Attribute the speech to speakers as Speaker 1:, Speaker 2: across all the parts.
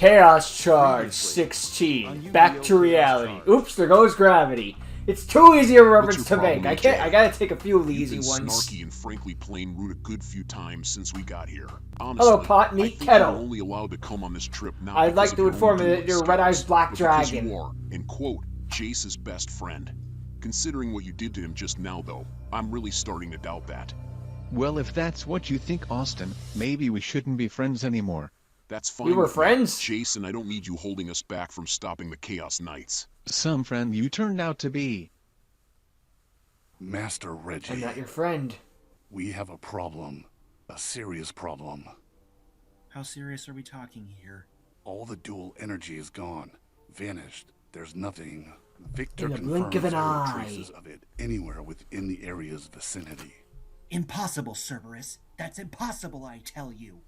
Speaker 1: Chaoscharge 16. Back to reality. Oops, there goes gravity. It's too easy a reference to make. I gotta take a few of the easy ones.
Speaker 2: Snarky and frankly plain rude a good few times since we got here. Honestly,
Speaker 1: hello, pot, meat, kettle.
Speaker 2: You're only allowed to come on this trip now.
Speaker 1: I'd like to inform you that you're Red Eyes Black Dragon.
Speaker 2: You are, and quote, Jace's best friend. Considering what you did to him just now, though, I'm really starting to doubt that.
Speaker 3: Well, if that's what you think, Austin, maybe we shouldn't be friends anymore.
Speaker 2: That's fine.
Speaker 1: We were friends?
Speaker 2: Jason, I don't need you holding us back from stopping the Chaos Knights.
Speaker 3: Some friend you turned out to be.
Speaker 4: Master Reggie.
Speaker 1: I'm not your friend.
Speaker 4: We have a problem. A serious problem.
Speaker 5: How serious are we talking here?
Speaker 4: All the dual energy is gone. Vanished. There's nothing. Victor
Speaker 1: In the blink of
Speaker 4: confirms
Speaker 1: an
Speaker 4: there are
Speaker 1: eye.
Speaker 4: traces of it anywhere within the area's vicinity.
Speaker 5: Impossible, Cerberus. That's impossible, I tell you.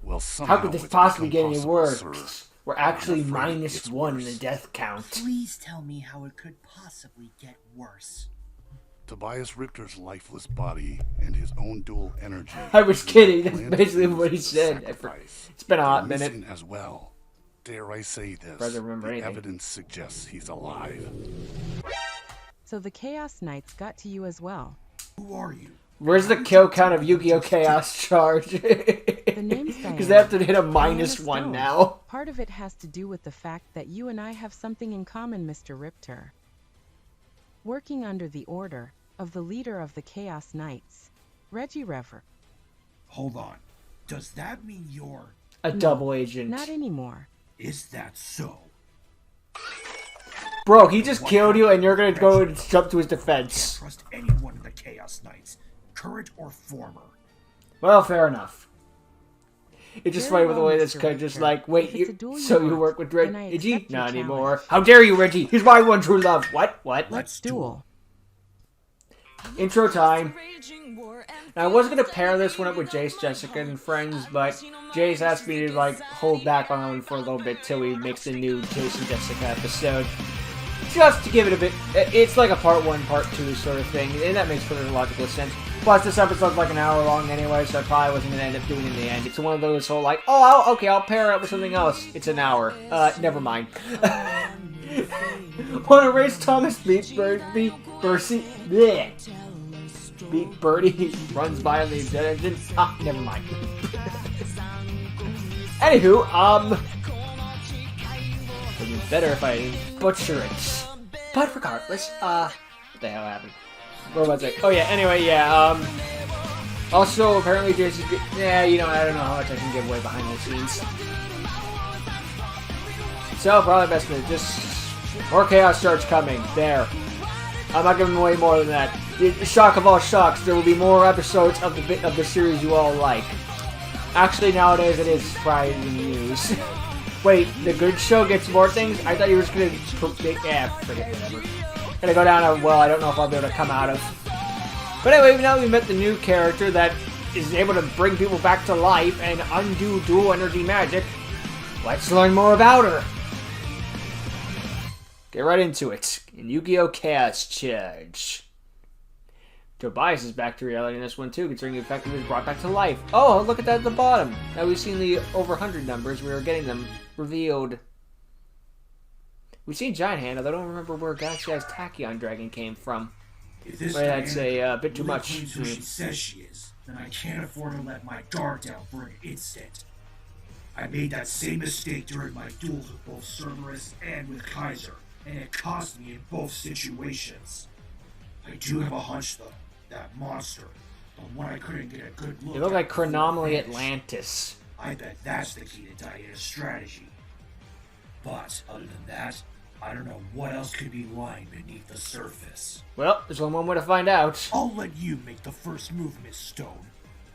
Speaker 4: Well, somehow
Speaker 1: How could this
Speaker 4: it's
Speaker 1: possibly
Speaker 4: become
Speaker 1: get any
Speaker 4: possible,
Speaker 1: worse?
Speaker 4: sir.
Speaker 1: We're actually
Speaker 4: I'm afraid
Speaker 1: minus
Speaker 4: it's
Speaker 1: 1 in
Speaker 4: worse.
Speaker 1: the death count.
Speaker 5: Please tell me how it could possibly get worse.
Speaker 4: Tobias Richter's lifeless body and his own dual energy.
Speaker 1: I was kidding. That's
Speaker 4: planted
Speaker 1: basically
Speaker 4: seeds
Speaker 1: what he
Speaker 4: of
Speaker 1: said.
Speaker 4: sacrifice.
Speaker 1: It's been a hot
Speaker 4: They're
Speaker 1: minute.
Speaker 4: missing as well. Dare I say this?
Speaker 1: Brother, remember
Speaker 4: the
Speaker 1: anything.
Speaker 4: evidence suggests he's alive.
Speaker 6: So the Chaos Knights got to you as well.
Speaker 5: Who are you?
Speaker 1: Where's the kill count of Yu-Gi-Oh! Chaoscharge?
Speaker 6: The name's
Speaker 1: Because they have to hit a minus
Speaker 6: Diana
Speaker 1: 1
Speaker 6: Stone.
Speaker 1: now.
Speaker 6: Part of it has to do with the fact that you and I have something in common, Mr. Ripter. Working under the order of the leader of the Chaos Knights, Reggie Rever.
Speaker 5: Hold on. Does that mean you're...
Speaker 1: A double agent.
Speaker 6: Not anymore.
Speaker 5: Is that so?
Speaker 1: Bro, he just killed you and you're gonna go and jump to his defense.
Speaker 5: Can't trust anyone in the Chaos Knights, current or former.
Speaker 1: Well, fair enough. It's just
Speaker 6: Very
Speaker 1: funny with the
Speaker 6: well,
Speaker 1: way this
Speaker 6: Mr.
Speaker 1: guy just
Speaker 6: Richter.
Speaker 1: like, wait,
Speaker 6: If it's a
Speaker 1: you,
Speaker 6: duel
Speaker 1: so
Speaker 6: you
Speaker 1: you work
Speaker 6: want,
Speaker 1: with
Speaker 6: then I
Speaker 1: Reggie?
Speaker 6: accept your
Speaker 1: Not anymore.
Speaker 6: challenge.
Speaker 1: How dare you, Reggie? He's my one true love. What?
Speaker 6: Let's duel.
Speaker 1: Intro time. Now, I was going to pair this one up with Jace, Jessica, and Friends, but Jace asked me to, like, hold back on that one for a little bit till he makes the new Jace and Jessica episode. Just to give it a bit... It's like a part 1, part 2 sort of thing, and that makes perfect logical sense. Plus, this episode's like an hour long anyway, so I probably wasn't going to end up doing it in the end. It's one of those whole, like, oh, okay, I'll pair it up with something else. It's an hour. Never mind. Want to race Thomas beat Bercy? Bleh. Beat Birdie runs by on the jet engine. Ah, never mind. Anywho, it'd be better if I butcher it. But regardless, what the hell happened? What was I saying? Oh yeah, anyway, yeah, also, apparently Jason's yeah, you know, I don't know how much I can give away behind the scenes. So, probably best to just... More Chaoscharge coming. There. I'm not giving away more than that. Shock of all shocks, there will be more episodes of the series you all like. Actually, nowadays it is surprising news. Wait, the good show gets more things? I thought you were just gonna... Yeah, forget whatever. Gonna go down a well I don't know if I'll be able to come out of. But anyway, now we met the new character that is able to bring people back to life and undo dual energy magic. Let's learn more about her. Get right into it. In Yu-Gi-Oh! Chaoscharge. Tobias is back to reality in this one too, considering the effect he was brought back to life. Oh, look at that at the bottom. Now we've seen the over 100 numbers. We were getting them revealed. We've seen Giant Hand, although I don't remember where Galaxy Eyes Tachyon Dragon came from.
Speaker 5: If this
Speaker 1: Well, I'd say a bit too
Speaker 5: really
Speaker 1: much.
Speaker 5: claims who she says she is, then I can't afford to let my guard down for an instant. I made that same mistake during my duels with both Cerberus and with Kaiser, and it cost me in both situations. I do have a hunch, though. That monster, the one I couldn't get a good look
Speaker 1: You look
Speaker 5: at
Speaker 1: like
Speaker 5: before
Speaker 1: Chronomaly
Speaker 5: it vanished.
Speaker 1: Atlantis.
Speaker 5: I bet that's the key to Diana's strategy. But, other than that, I don't know what else could be lying beneath the surface.
Speaker 1: Well, there's only one way to find out.
Speaker 5: I'll let you make the first move, Miss Stone.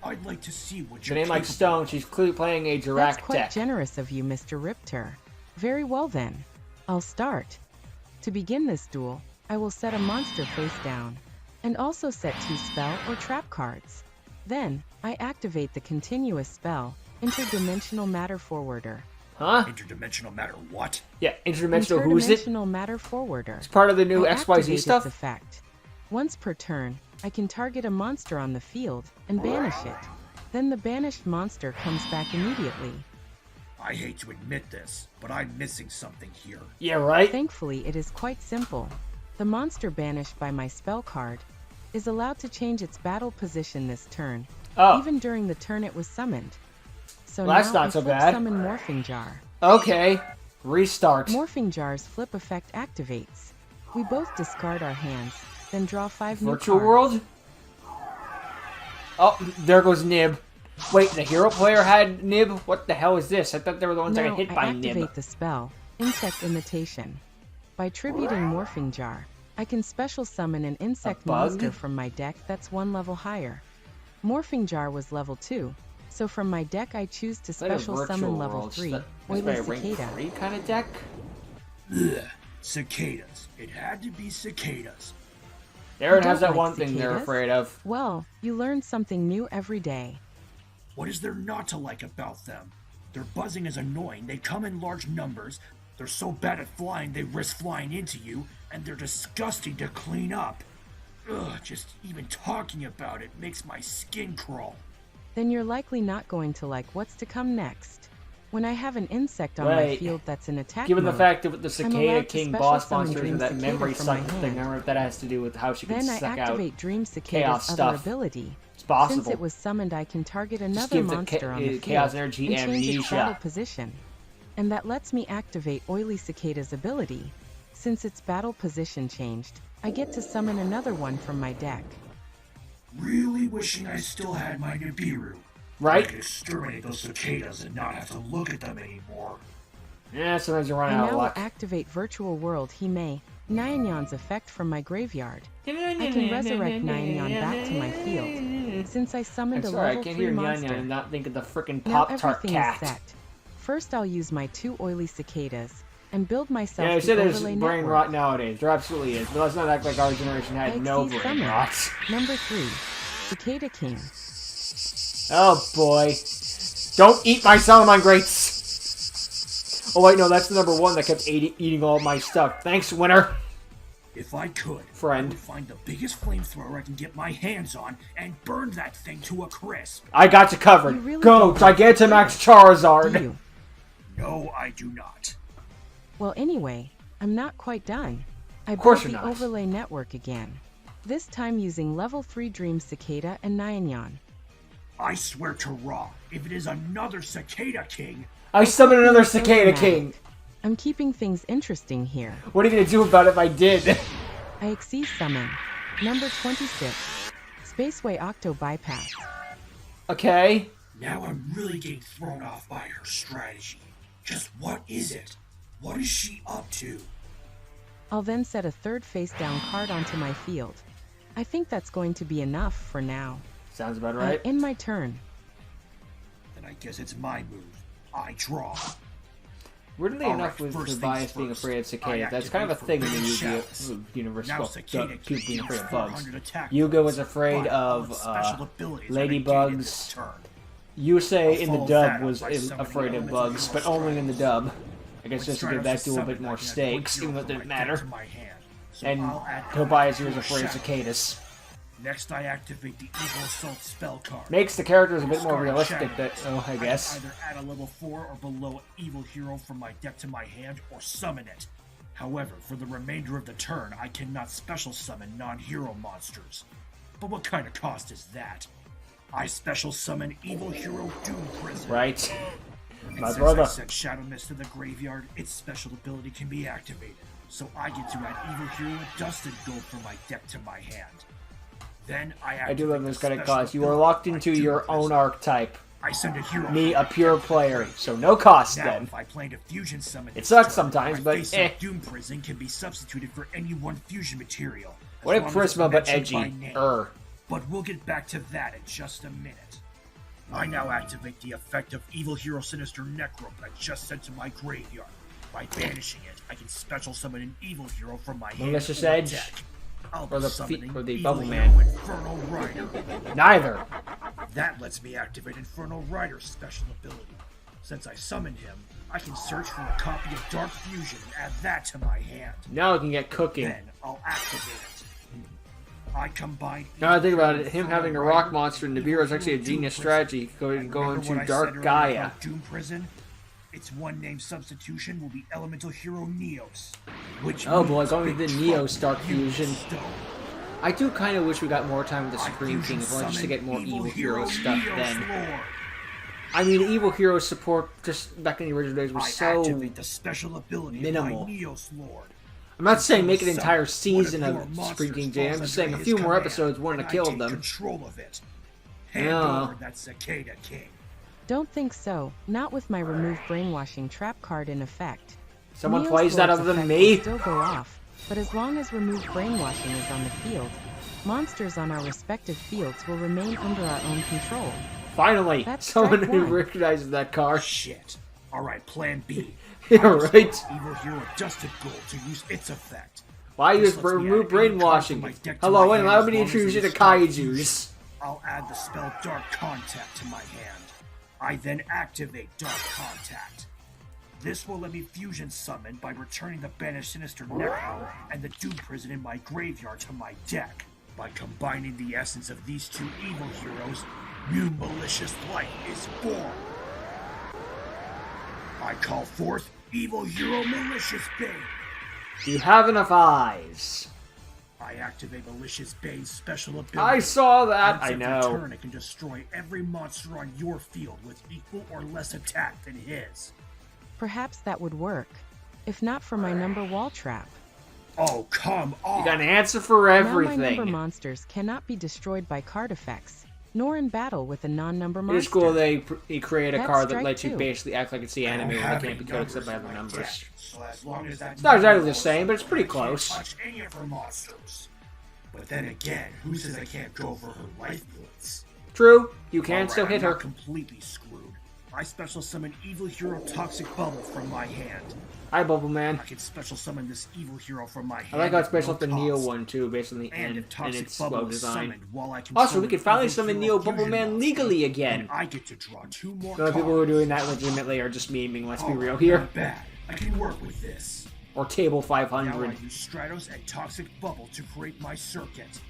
Speaker 5: I'd like to see what
Speaker 1: Her
Speaker 5: you're
Speaker 1: name like
Speaker 5: capable
Speaker 1: Stone,
Speaker 5: of.
Speaker 1: she's clearly playing a
Speaker 6: That's
Speaker 1: direct
Speaker 6: quite
Speaker 1: deck.
Speaker 6: generous of you, Mr. Ripter. Very well then. I'll start. To begin this duel, I will set a monster face down, and also set 2 spell or trap cards. Then, I activate the continuous spell, Interdimensional Matter Forwarder.
Speaker 1: Huh?
Speaker 5: Interdimensional matter what?
Speaker 1: Yeah, interdimensional who's it?
Speaker 6: Interdimensional Matter Forwarder.
Speaker 1: It's part of the new
Speaker 6: I
Speaker 1: XYZ
Speaker 6: activate
Speaker 1: stuff?
Speaker 6: its effect. Once per turn, I can target a monster on the field and banish it. Then the banished monster comes back immediately.
Speaker 5: I hate to admit this, but I'm missing something here.
Speaker 1: Yeah, right?
Speaker 6: Thankfully, it is quite simple. The monster banished by my spell card is allowed to change its battle position this turn,
Speaker 1: Oh.
Speaker 6: even during the turn it was summoned. So
Speaker 1: Well, that's
Speaker 6: now
Speaker 1: not
Speaker 6: I
Speaker 1: so
Speaker 6: flip
Speaker 1: bad.
Speaker 6: summon Morphing Jar.
Speaker 1: Okay. Restart.
Speaker 6: Morphing Jar's flip effect activates. We both discard our hands, then draw 5 new
Speaker 1: Virtual
Speaker 6: cards.
Speaker 1: World? Oh, there goes Nib. Wait, the hero player had Nib? What the hell is this? I thought they were the ones that
Speaker 6: Now
Speaker 1: got hit
Speaker 6: I
Speaker 1: by
Speaker 6: activate
Speaker 1: Nib.
Speaker 6: the spell, Insect Imitation. By tributing Morphing Jar, I can special summon an insect
Speaker 1: bug?
Speaker 6: monster from my deck that's 1 level higher. Morphing Jar was level 2, so from my deck I choose to
Speaker 1: Like a
Speaker 6: special
Speaker 1: Virtual
Speaker 6: summon level
Speaker 1: World.
Speaker 6: 3,
Speaker 1: That's
Speaker 6: Oily
Speaker 1: probably a rank
Speaker 6: Cicada.
Speaker 1: 3 kind of deck?
Speaker 5: Ugh, cicadas. It had to be cicadas.
Speaker 1: Aaron
Speaker 6: You
Speaker 1: has
Speaker 6: don't
Speaker 1: that
Speaker 6: like
Speaker 1: one thing they're
Speaker 6: cicadas?
Speaker 1: afraid of.
Speaker 6: Well, you learn something new every day.
Speaker 5: What is there not to like about them? Their buzzing is annoying, they come in large numbers, they're so bad at flying they risk flying into you, and they're disgusting to clean up. Ugh, just even talking about it makes my skin crawl.
Speaker 6: Then you're likely not going to like what's to come next. When I have an insect on my
Speaker 1: Wait.
Speaker 6: field that's in attack
Speaker 1: Given the
Speaker 6: mode,
Speaker 1: fact that with the
Speaker 6: I'm
Speaker 1: Cicada
Speaker 6: allowed to
Speaker 1: King
Speaker 6: special
Speaker 1: boss
Speaker 6: summon
Speaker 1: monsters
Speaker 6: Dream
Speaker 1: and that
Speaker 6: Cicada
Speaker 1: memory
Speaker 6: from my
Speaker 1: cycle thing, I
Speaker 6: hand.
Speaker 1: don't know if that has to do with how she can
Speaker 6: then I
Speaker 1: suck out.
Speaker 6: activate Dream
Speaker 1: chaos
Speaker 6: Cicada's other
Speaker 1: stuff.
Speaker 6: ability.
Speaker 1: It's possible.
Speaker 6: Since it was summoned, I can target another
Speaker 1: give the
Speaker 6: monster on the
Speaker 1: chaos
Speaker 6: field
Speaker 1: energy
Speaker 6: and change its
Speaker 1: amnesia.
Speaker 6: battle position. And that lets me activate Oily Cicada's ability. Since its battle position changed, I get to summon another one from my deck.
Speaker 5: Really wishing I still had my Nibiru. I
Speaker 1: Right?
Speaker 5: could exterminate those cicadas and not have to look at them anymore.
Speaker 1: Yeah, sometimes you run
Speaker 6: I
Speaker 1: out
Speaker 6: now
Speaker 1: of
Speaker 6: will
Speaker 1: luck.
Speaker 6: activate Virtual World Hime, Nyanyan's effect from my graveyard. I can resurrect Nyanyan back to my field. Since I
Speaker 1: I'm
Speaker 6: summoned a
Speaker 1: sorry, I
Speaker 6: level
Speaker 1: can't
Speaker 6: 3
Speaker 1: hear Nyan
Speaker 6: monster,
Speaker 1: and not think of the frickin'
Speaker 6: now
Speaker 1: Pop-Tart
Speaker 6: everything
Speaker 1: cat.
Speaker 6: is set. First I'll use my 2 Oily Cicadas and build myself
Speaker 1: Yeah, I
Speaker 6: the
Speaker 1: said there's
Speaker 6: overlay
Speaker 1: brain
Speaker 6: network.
Speaker 1: rot nowadays. There absolutely is. But let's not act like our generation
Speaker 6: I
Speaker 1: had no
Speaker 6: exceed
Speaker 1: brain
Speaker 6: summon.
Speaker 1: rot.
Speaker 6: Number 3, Cicada King.
Speaker 1: Oh boy. Don't eat my Solomon Greats! Oh wait, no, that's the number 1 that kept eating all my stuff. Thanks, winner.
Speaker 5: If I could,
Speaker 1: Friend.
Speaker 5: I would find the biggest flamethrower I can get my hands on and burn that thing to a crisp.
Speaker 1: I got you covered.
Speaker 6: You really
Speaker 1: Go,
Speaker 6: don't like
Speaker 1: Gigantamax
Speaker 6: Do
Speaker 1: Charizard!
Speaker 6: you?
Speaker 5: No, I do not.
Speaker 6: Well, anyway, I'm not quite done. I
Speaker 1: course
Speaker 6: built
Speaker 1: you're
Speaker 6: the
Speaker 1: not.
Speaker 6: overlay network again. This time using level 3 Dream Cicada and Nyanyan.
Speaker 5: I swear to Ra, if it is another Cicada King,
Speaker 1: I summon another
Speaker 6: So
Speaker 1: Cicada
Speaker 6: dramatic.
Speaker 1: King!
Speaker 6: I'm keeping things interesting here.
Speaker 1: What are you gonna do about it if I did?
Speaker 6: I exceed summon. Number 26. Spaceway Octo Bypass.
Speaker 1: Okay.
Speaker 5: now I'm really getting thrown off by her strategy. Just what is it? What is she up to?
Speaker 6: I'll then set a third face down card onto my field. I think that's going to be enough for now.
Speaker 1: Sounds about right.
Speaker 6: In my turn.
Speaker 5: Then I guess it's my move. I draw.
Speaker 1: Weirdly
Speaker 5: All
Speaker 1: enough,
Speaker 5: right,
Speaker 1: with
Speaker 5: first
Speaker 1: Tobias
Speaker 5: things
Speaker 1: being
Speaker 5: first.
Speaker 1: afraid of
Speaker 5: I
Speaker 1: cicadas, that's kind of a
Speaker 5: activate
Speaker 1: thing in the
Speaker 5: forbidden
Speaker 1: Yu-Gi-Oh!
Speaker 5: shafts.
Speaker 1: universe.
Speaker 5: Now
Speaker 1: Well,
Speaker 5: Cicada
Speaker 1: people
Speaker 5: King
Speaker 1: being afraid
Speaker 5: deals
Speaker 1: of bugs.
Speaker 5: 400 attack
Speaker 1: Yu-Gi-Oh! was
Speaker 5: points,
Speaker 1: afraid
Speaker 5: but all
Speaker 1: of
Speaker 5: its special abilities are negated
Speaker 1: ladybugs.
Speaker 5: this turn.
Speaker 1: Yusei in the
Speaker 5: I'll follow
Speaker 1: dub
Speaker 5: that up
Speaker 1: was
Speaker 5: by summoning
Speaker 1: afraid of
Speaker 5: elements
Speaker 1: bugs,
Speaker 5: of
Speaker 1: but
Speaker 5: your
Speaker 1: only in the dub. I guess just to give that duel a bit more
Speaker 5: stakes,
Speaker 1: stakes, even though it didn't matter. And
Speaker 5: Tobias
Speaker 1: Tobias here was afraid of cicadas.
Speaker 5: Next, I activate the Evil Assault spell card.
Speaker 1: Makes the characters a bit more
Speaker 5: Scarlet
Speaker 1: realistic,
Speaker 5: Shadow.
Speaker 1: that, oh, I guess.
Speaker 5: I can either add a level 4 or below evil hero from my deck to my hand, or summon it. However, for the remainder of the turn, I cannot special summon non-hero monsters. But what kind of cost is that? I special summon evil hero Doom Prison.
Speaker 1: Right.
Speaker 5: And
Speaker 1: My
Speaker 5: since
Speaker 1: brother.
Speaker 5: I sent Shadow Mist to the graveyard, its special ability can be activated. So I get to add evil hero Dusted Gold from my deck to my hand. Then
Speaker 1: I do love this
Speaker 5: kind
Speaker 1: kind of cost. You are locked into your own archetype.
Speaker 5: I send a hero.
Speaker 1: Me, a pure player, so no cost
Speaker 5: Now,
Speaker 1: then.
Speaker 5: if I plan to fusion summon
Speaker 1: It
Speaker 5: this
Speaker 1: sucks
Speaker 5: turn,
Speaker 1: sometimes,
Speaker 5: my
Speaker 1: but
Speaker 5: face-up Doom Prison can be substituted for any one fusion material. as
Speaker 1: What if
Speaker 5: long as it's
Speaker 1: Prisma but
Speaker 5: mentioned by
Speaker 1: edgy?
Speaker 5: name. But we'll get back to that in just a minute. I now activate the effect of Evil Hero Sinister Necro that I just sent to my graveyard. By banishing it, I can special summon an evil hero from my hand
Speaker 1: Malicious
Speaker 5: or
Speaker 1: Edge?
Speaker 5: deck. I'll
Speaker 1: Or
Speaker 5: be
Speaker 1: the
Speaker 5: summoning
Speaker 1: or the
Speaker 5: Evil
Speaker 1: Bubble
Speaker 5: Hero
Speaker 1: Man?
Speaker 5: Inferno Rider.
Speaker 1: Neither.
Speaker 5: That lets me activate Inferno Rider's special ability. Since I summoned him, I can search for a copy of Dark Fusion and add that to my hand.
Speaker 1: Now I can get cooking.
Speaker 5: Then I'll activate it. I combine.
Speaker 1: Now I think about it, him
Speaker 5: Inferno
Speaker 1: having a
Speaker 5: Rider,
Speaker 1: rock monster in
Speaker 5: Evil
Speaker 1: Nibiru is actually a
Speaker 5: Hero
Speaker 1: genius
Speaker 5: Doom Prison.
Speaker 1: strategy. Go
Speaker 5: And
Speaker 1: go
Speaker 5: remember
Speaker 1: into
Speaker 5: what I said
Speaker 1: Dark
Speaker 5: earlier
Speaker 1: Gaia.
Speaker 5: about Doom Prison? Its one name substitution will be Elemental Hero Neos. Which
Speaker 1: Oh boy,
Speaker 5: means
Speaker 1: going to
Speaker 5: big
Speaker 1: the
Speaker 5: trouble
Speaker 1: Neo Star
Speaker 5: for you,
Speaker 1: fusion.
Speaker 5: Stone.
Speaker 1: I do kind of wish we got more time with the
Speaker 5: I
Speaker 1: Supreme
Speaker 5: fusion
Speaker 1: King, if only just to
Speaker 5: summon
Speaker 1: get more Evil Hero
Speaker 5: Hero
Speaker 1: stuff
Speaker 5: Neos
Speaker 1: then.
Speaker 5: Lord.
Speaker 1: I mean, Evil Hero support just back in the original days was
Speaker 5: I
Speaker 1: so
Speaker 5: activate the special ability
Speaker 1: minimal.
Speaker 5: of my Neos Lord.
Speaker 1: I'm not saying make an
Speaker 5: Summon
Speaker 1: entire
Speaker 5: one
Speaker 1: season
Speaker 5: your
Speaker 1: of
Speaker 5: monsters
Speaker 1: Supreme King J. I'm
Speaker 5: falls
Speaker 1: just saying a
Speaker 5: under
Speaker 1: few
Speaker 5: his
Speaker 1: more
Speaker 5: command,
Speaker 1: episodes wouldn't have
Speaker 5: and I
Speaker 1: killed
Speaker 5: take
Speaker 1: them.
Speaker 5: Control of it. Hand
Speaker 1: Yeah.
Speaker 5: over that Cicada King.
Speaker 6: Don't think so, not with my remove brainwashing trap card in effect.
Speaker 1: Someone
Speaker 6: Neo's
Speaker 1: plays that
Speaker 6: Lord's
Speaker 1: other than
Speaker 6: effect
Speaker 1: me.
Speaker 6: will still go off, but as long as remove brainwashing is on the field, monsters on our respective fields will remain under our own control.
Speaker 1: Finally,
Speaker 6: That's
Speaker 1: someone
Speaker 6: strike
Speaker 1: who
Speaker 6: one.
Speaker 1: recognizes that card.
Speaker 5: Shit. Alright, plan B.
Speaker 1: Yeah,
Speaker 5: I just
Speaker 1: right.
Speaker 5: want Evil Hero Dusted Gold to use its effect.
Speaker 1: Why
Speaker 5: This
Speaker 1: use
Speaker 5: lets me
Speaker 1: remove
Speaker 5: add any card from
Speaker 1: brainwashing?
Speaker 5: my deck to
Speaker 1: Hello,
Speaker 5: my
Speaker 1: and
Speaker 5: hand
Speaker 1: allow
Speaker 5: as
Speaker 1: me to
Speaker 5: long as
Speaker 1: introduce you
Speaker 5: it
Speaker 1: to
Speaker 5: is Dark
Speaker 1: Kaijus.
Speaker 5: Fusion. I'll add the spell Dark Contact to my hand. I then activate Dark Contact. This will let me fusion summon by returning the banished Sinister Necro and the Doom Prison in my graveyard to my deck. By combining the essence of these two evil heroes, new malicious light is born. I call forth Evil Hero Malicious Bane.
Speaker 1: Do you have enough eyes?
Speaker 5: I activate Malicious Bane's special ability.
Speaker 1: I saw that.
Speaker 5: Once
Speaker 1: I
Speaker 5: every
Speaker 1: know.
Speaker 5: turn, it can destroy every monster on your field with equal or less attack than his.
Speaker 6: Perhaps that would work, if not for my number wall trap.
Speaker 5: Oh, come on!
Speaker 1: You got an answer for
Speaker 6: Now my number
Speaker 1: everything.
Speaker 6: monsters cannot be destroyed by card effects, nor in battle with a non-number
Speaker 1: It's
Speaker 6: monster.
Speaker 1: cool they create a
Speaker 6: That's
Speaker 1: card that
Speaker 6: strike
Speaker 1: lets you
Speaker 6: two.
Speaker 1: basically act like it's the
Speaker 5: I don't
Speaker 1: anime when
Speaker 5: have
Speaker 1: they
Speaker 5: any
Speaker 1: can't be coded except by
Speaker 5: numbers
Speaker 1: having
Speaker 5: in my
Speaker 1: numbers.
Speaker 5: deck, so as long as that
Speaker 1: It's not exactly the
Speaker 5: number
Speaker 1: same, but it's pretty
Speaker 5: I can't
Speaker 1: close.
Speaker 5: touch any of her monsters. But then again, who says I can't go for her life points?
Speaker 1: True, you can
Speaker 5: Alright,
Speaker 1: still hit
Speaker 5: I'm
Speaker 1: her.
Speaker 5: not completely screwed. I special summon Evil Hero Toxic Bubble from my hand.
Speaker 1: Hi, Bubble Man.
Speaker 5: I can special summon this Evil Hero from my hand.
Speaker 1: I like how it's
Speaker 5: at
Speaker 1: based
Speaker 5: no
Speaker 1: off the Neo
Speaker 5: cost.
Speaker 1: one too, based on the
Speaker 5: And
Speaker 1: end
Speaker 5: if
Speaker 1: and
Speaker 5: Toxic
Speaker 1: its
Speaker 5: Bubble
Speaker 1: slow
Speaker 5: is
Speaker 1: design.
Speaker 5: summoned while I control
Speaker 1: Also, we could finally
Speaker 5: Evil
Speaker 1: summon
Speaker 5: Hero
Speaker 1: Neo Bubble
Speaker 5: Fusion
Speaker 1: Man
Speaker 5: monster,
Speaker 1: legally
Speaker 5: then
Speaker 1: again.
Speaker 5: I get to draw 2 more
Speaker 1: The
Speaker 5: cards.
Speaker 1: people who are doing that legitimately are just memeing, let's be
Speaker 5: Alright,
Speaker 1: real here.
Speaker 5: not bad. I can work with this.
Speaker 1: Or Table
Speaker 5: Now I
Speaker 1: 500.
Speaker 5: use Stratos and Toxic Bubble to create my circuit.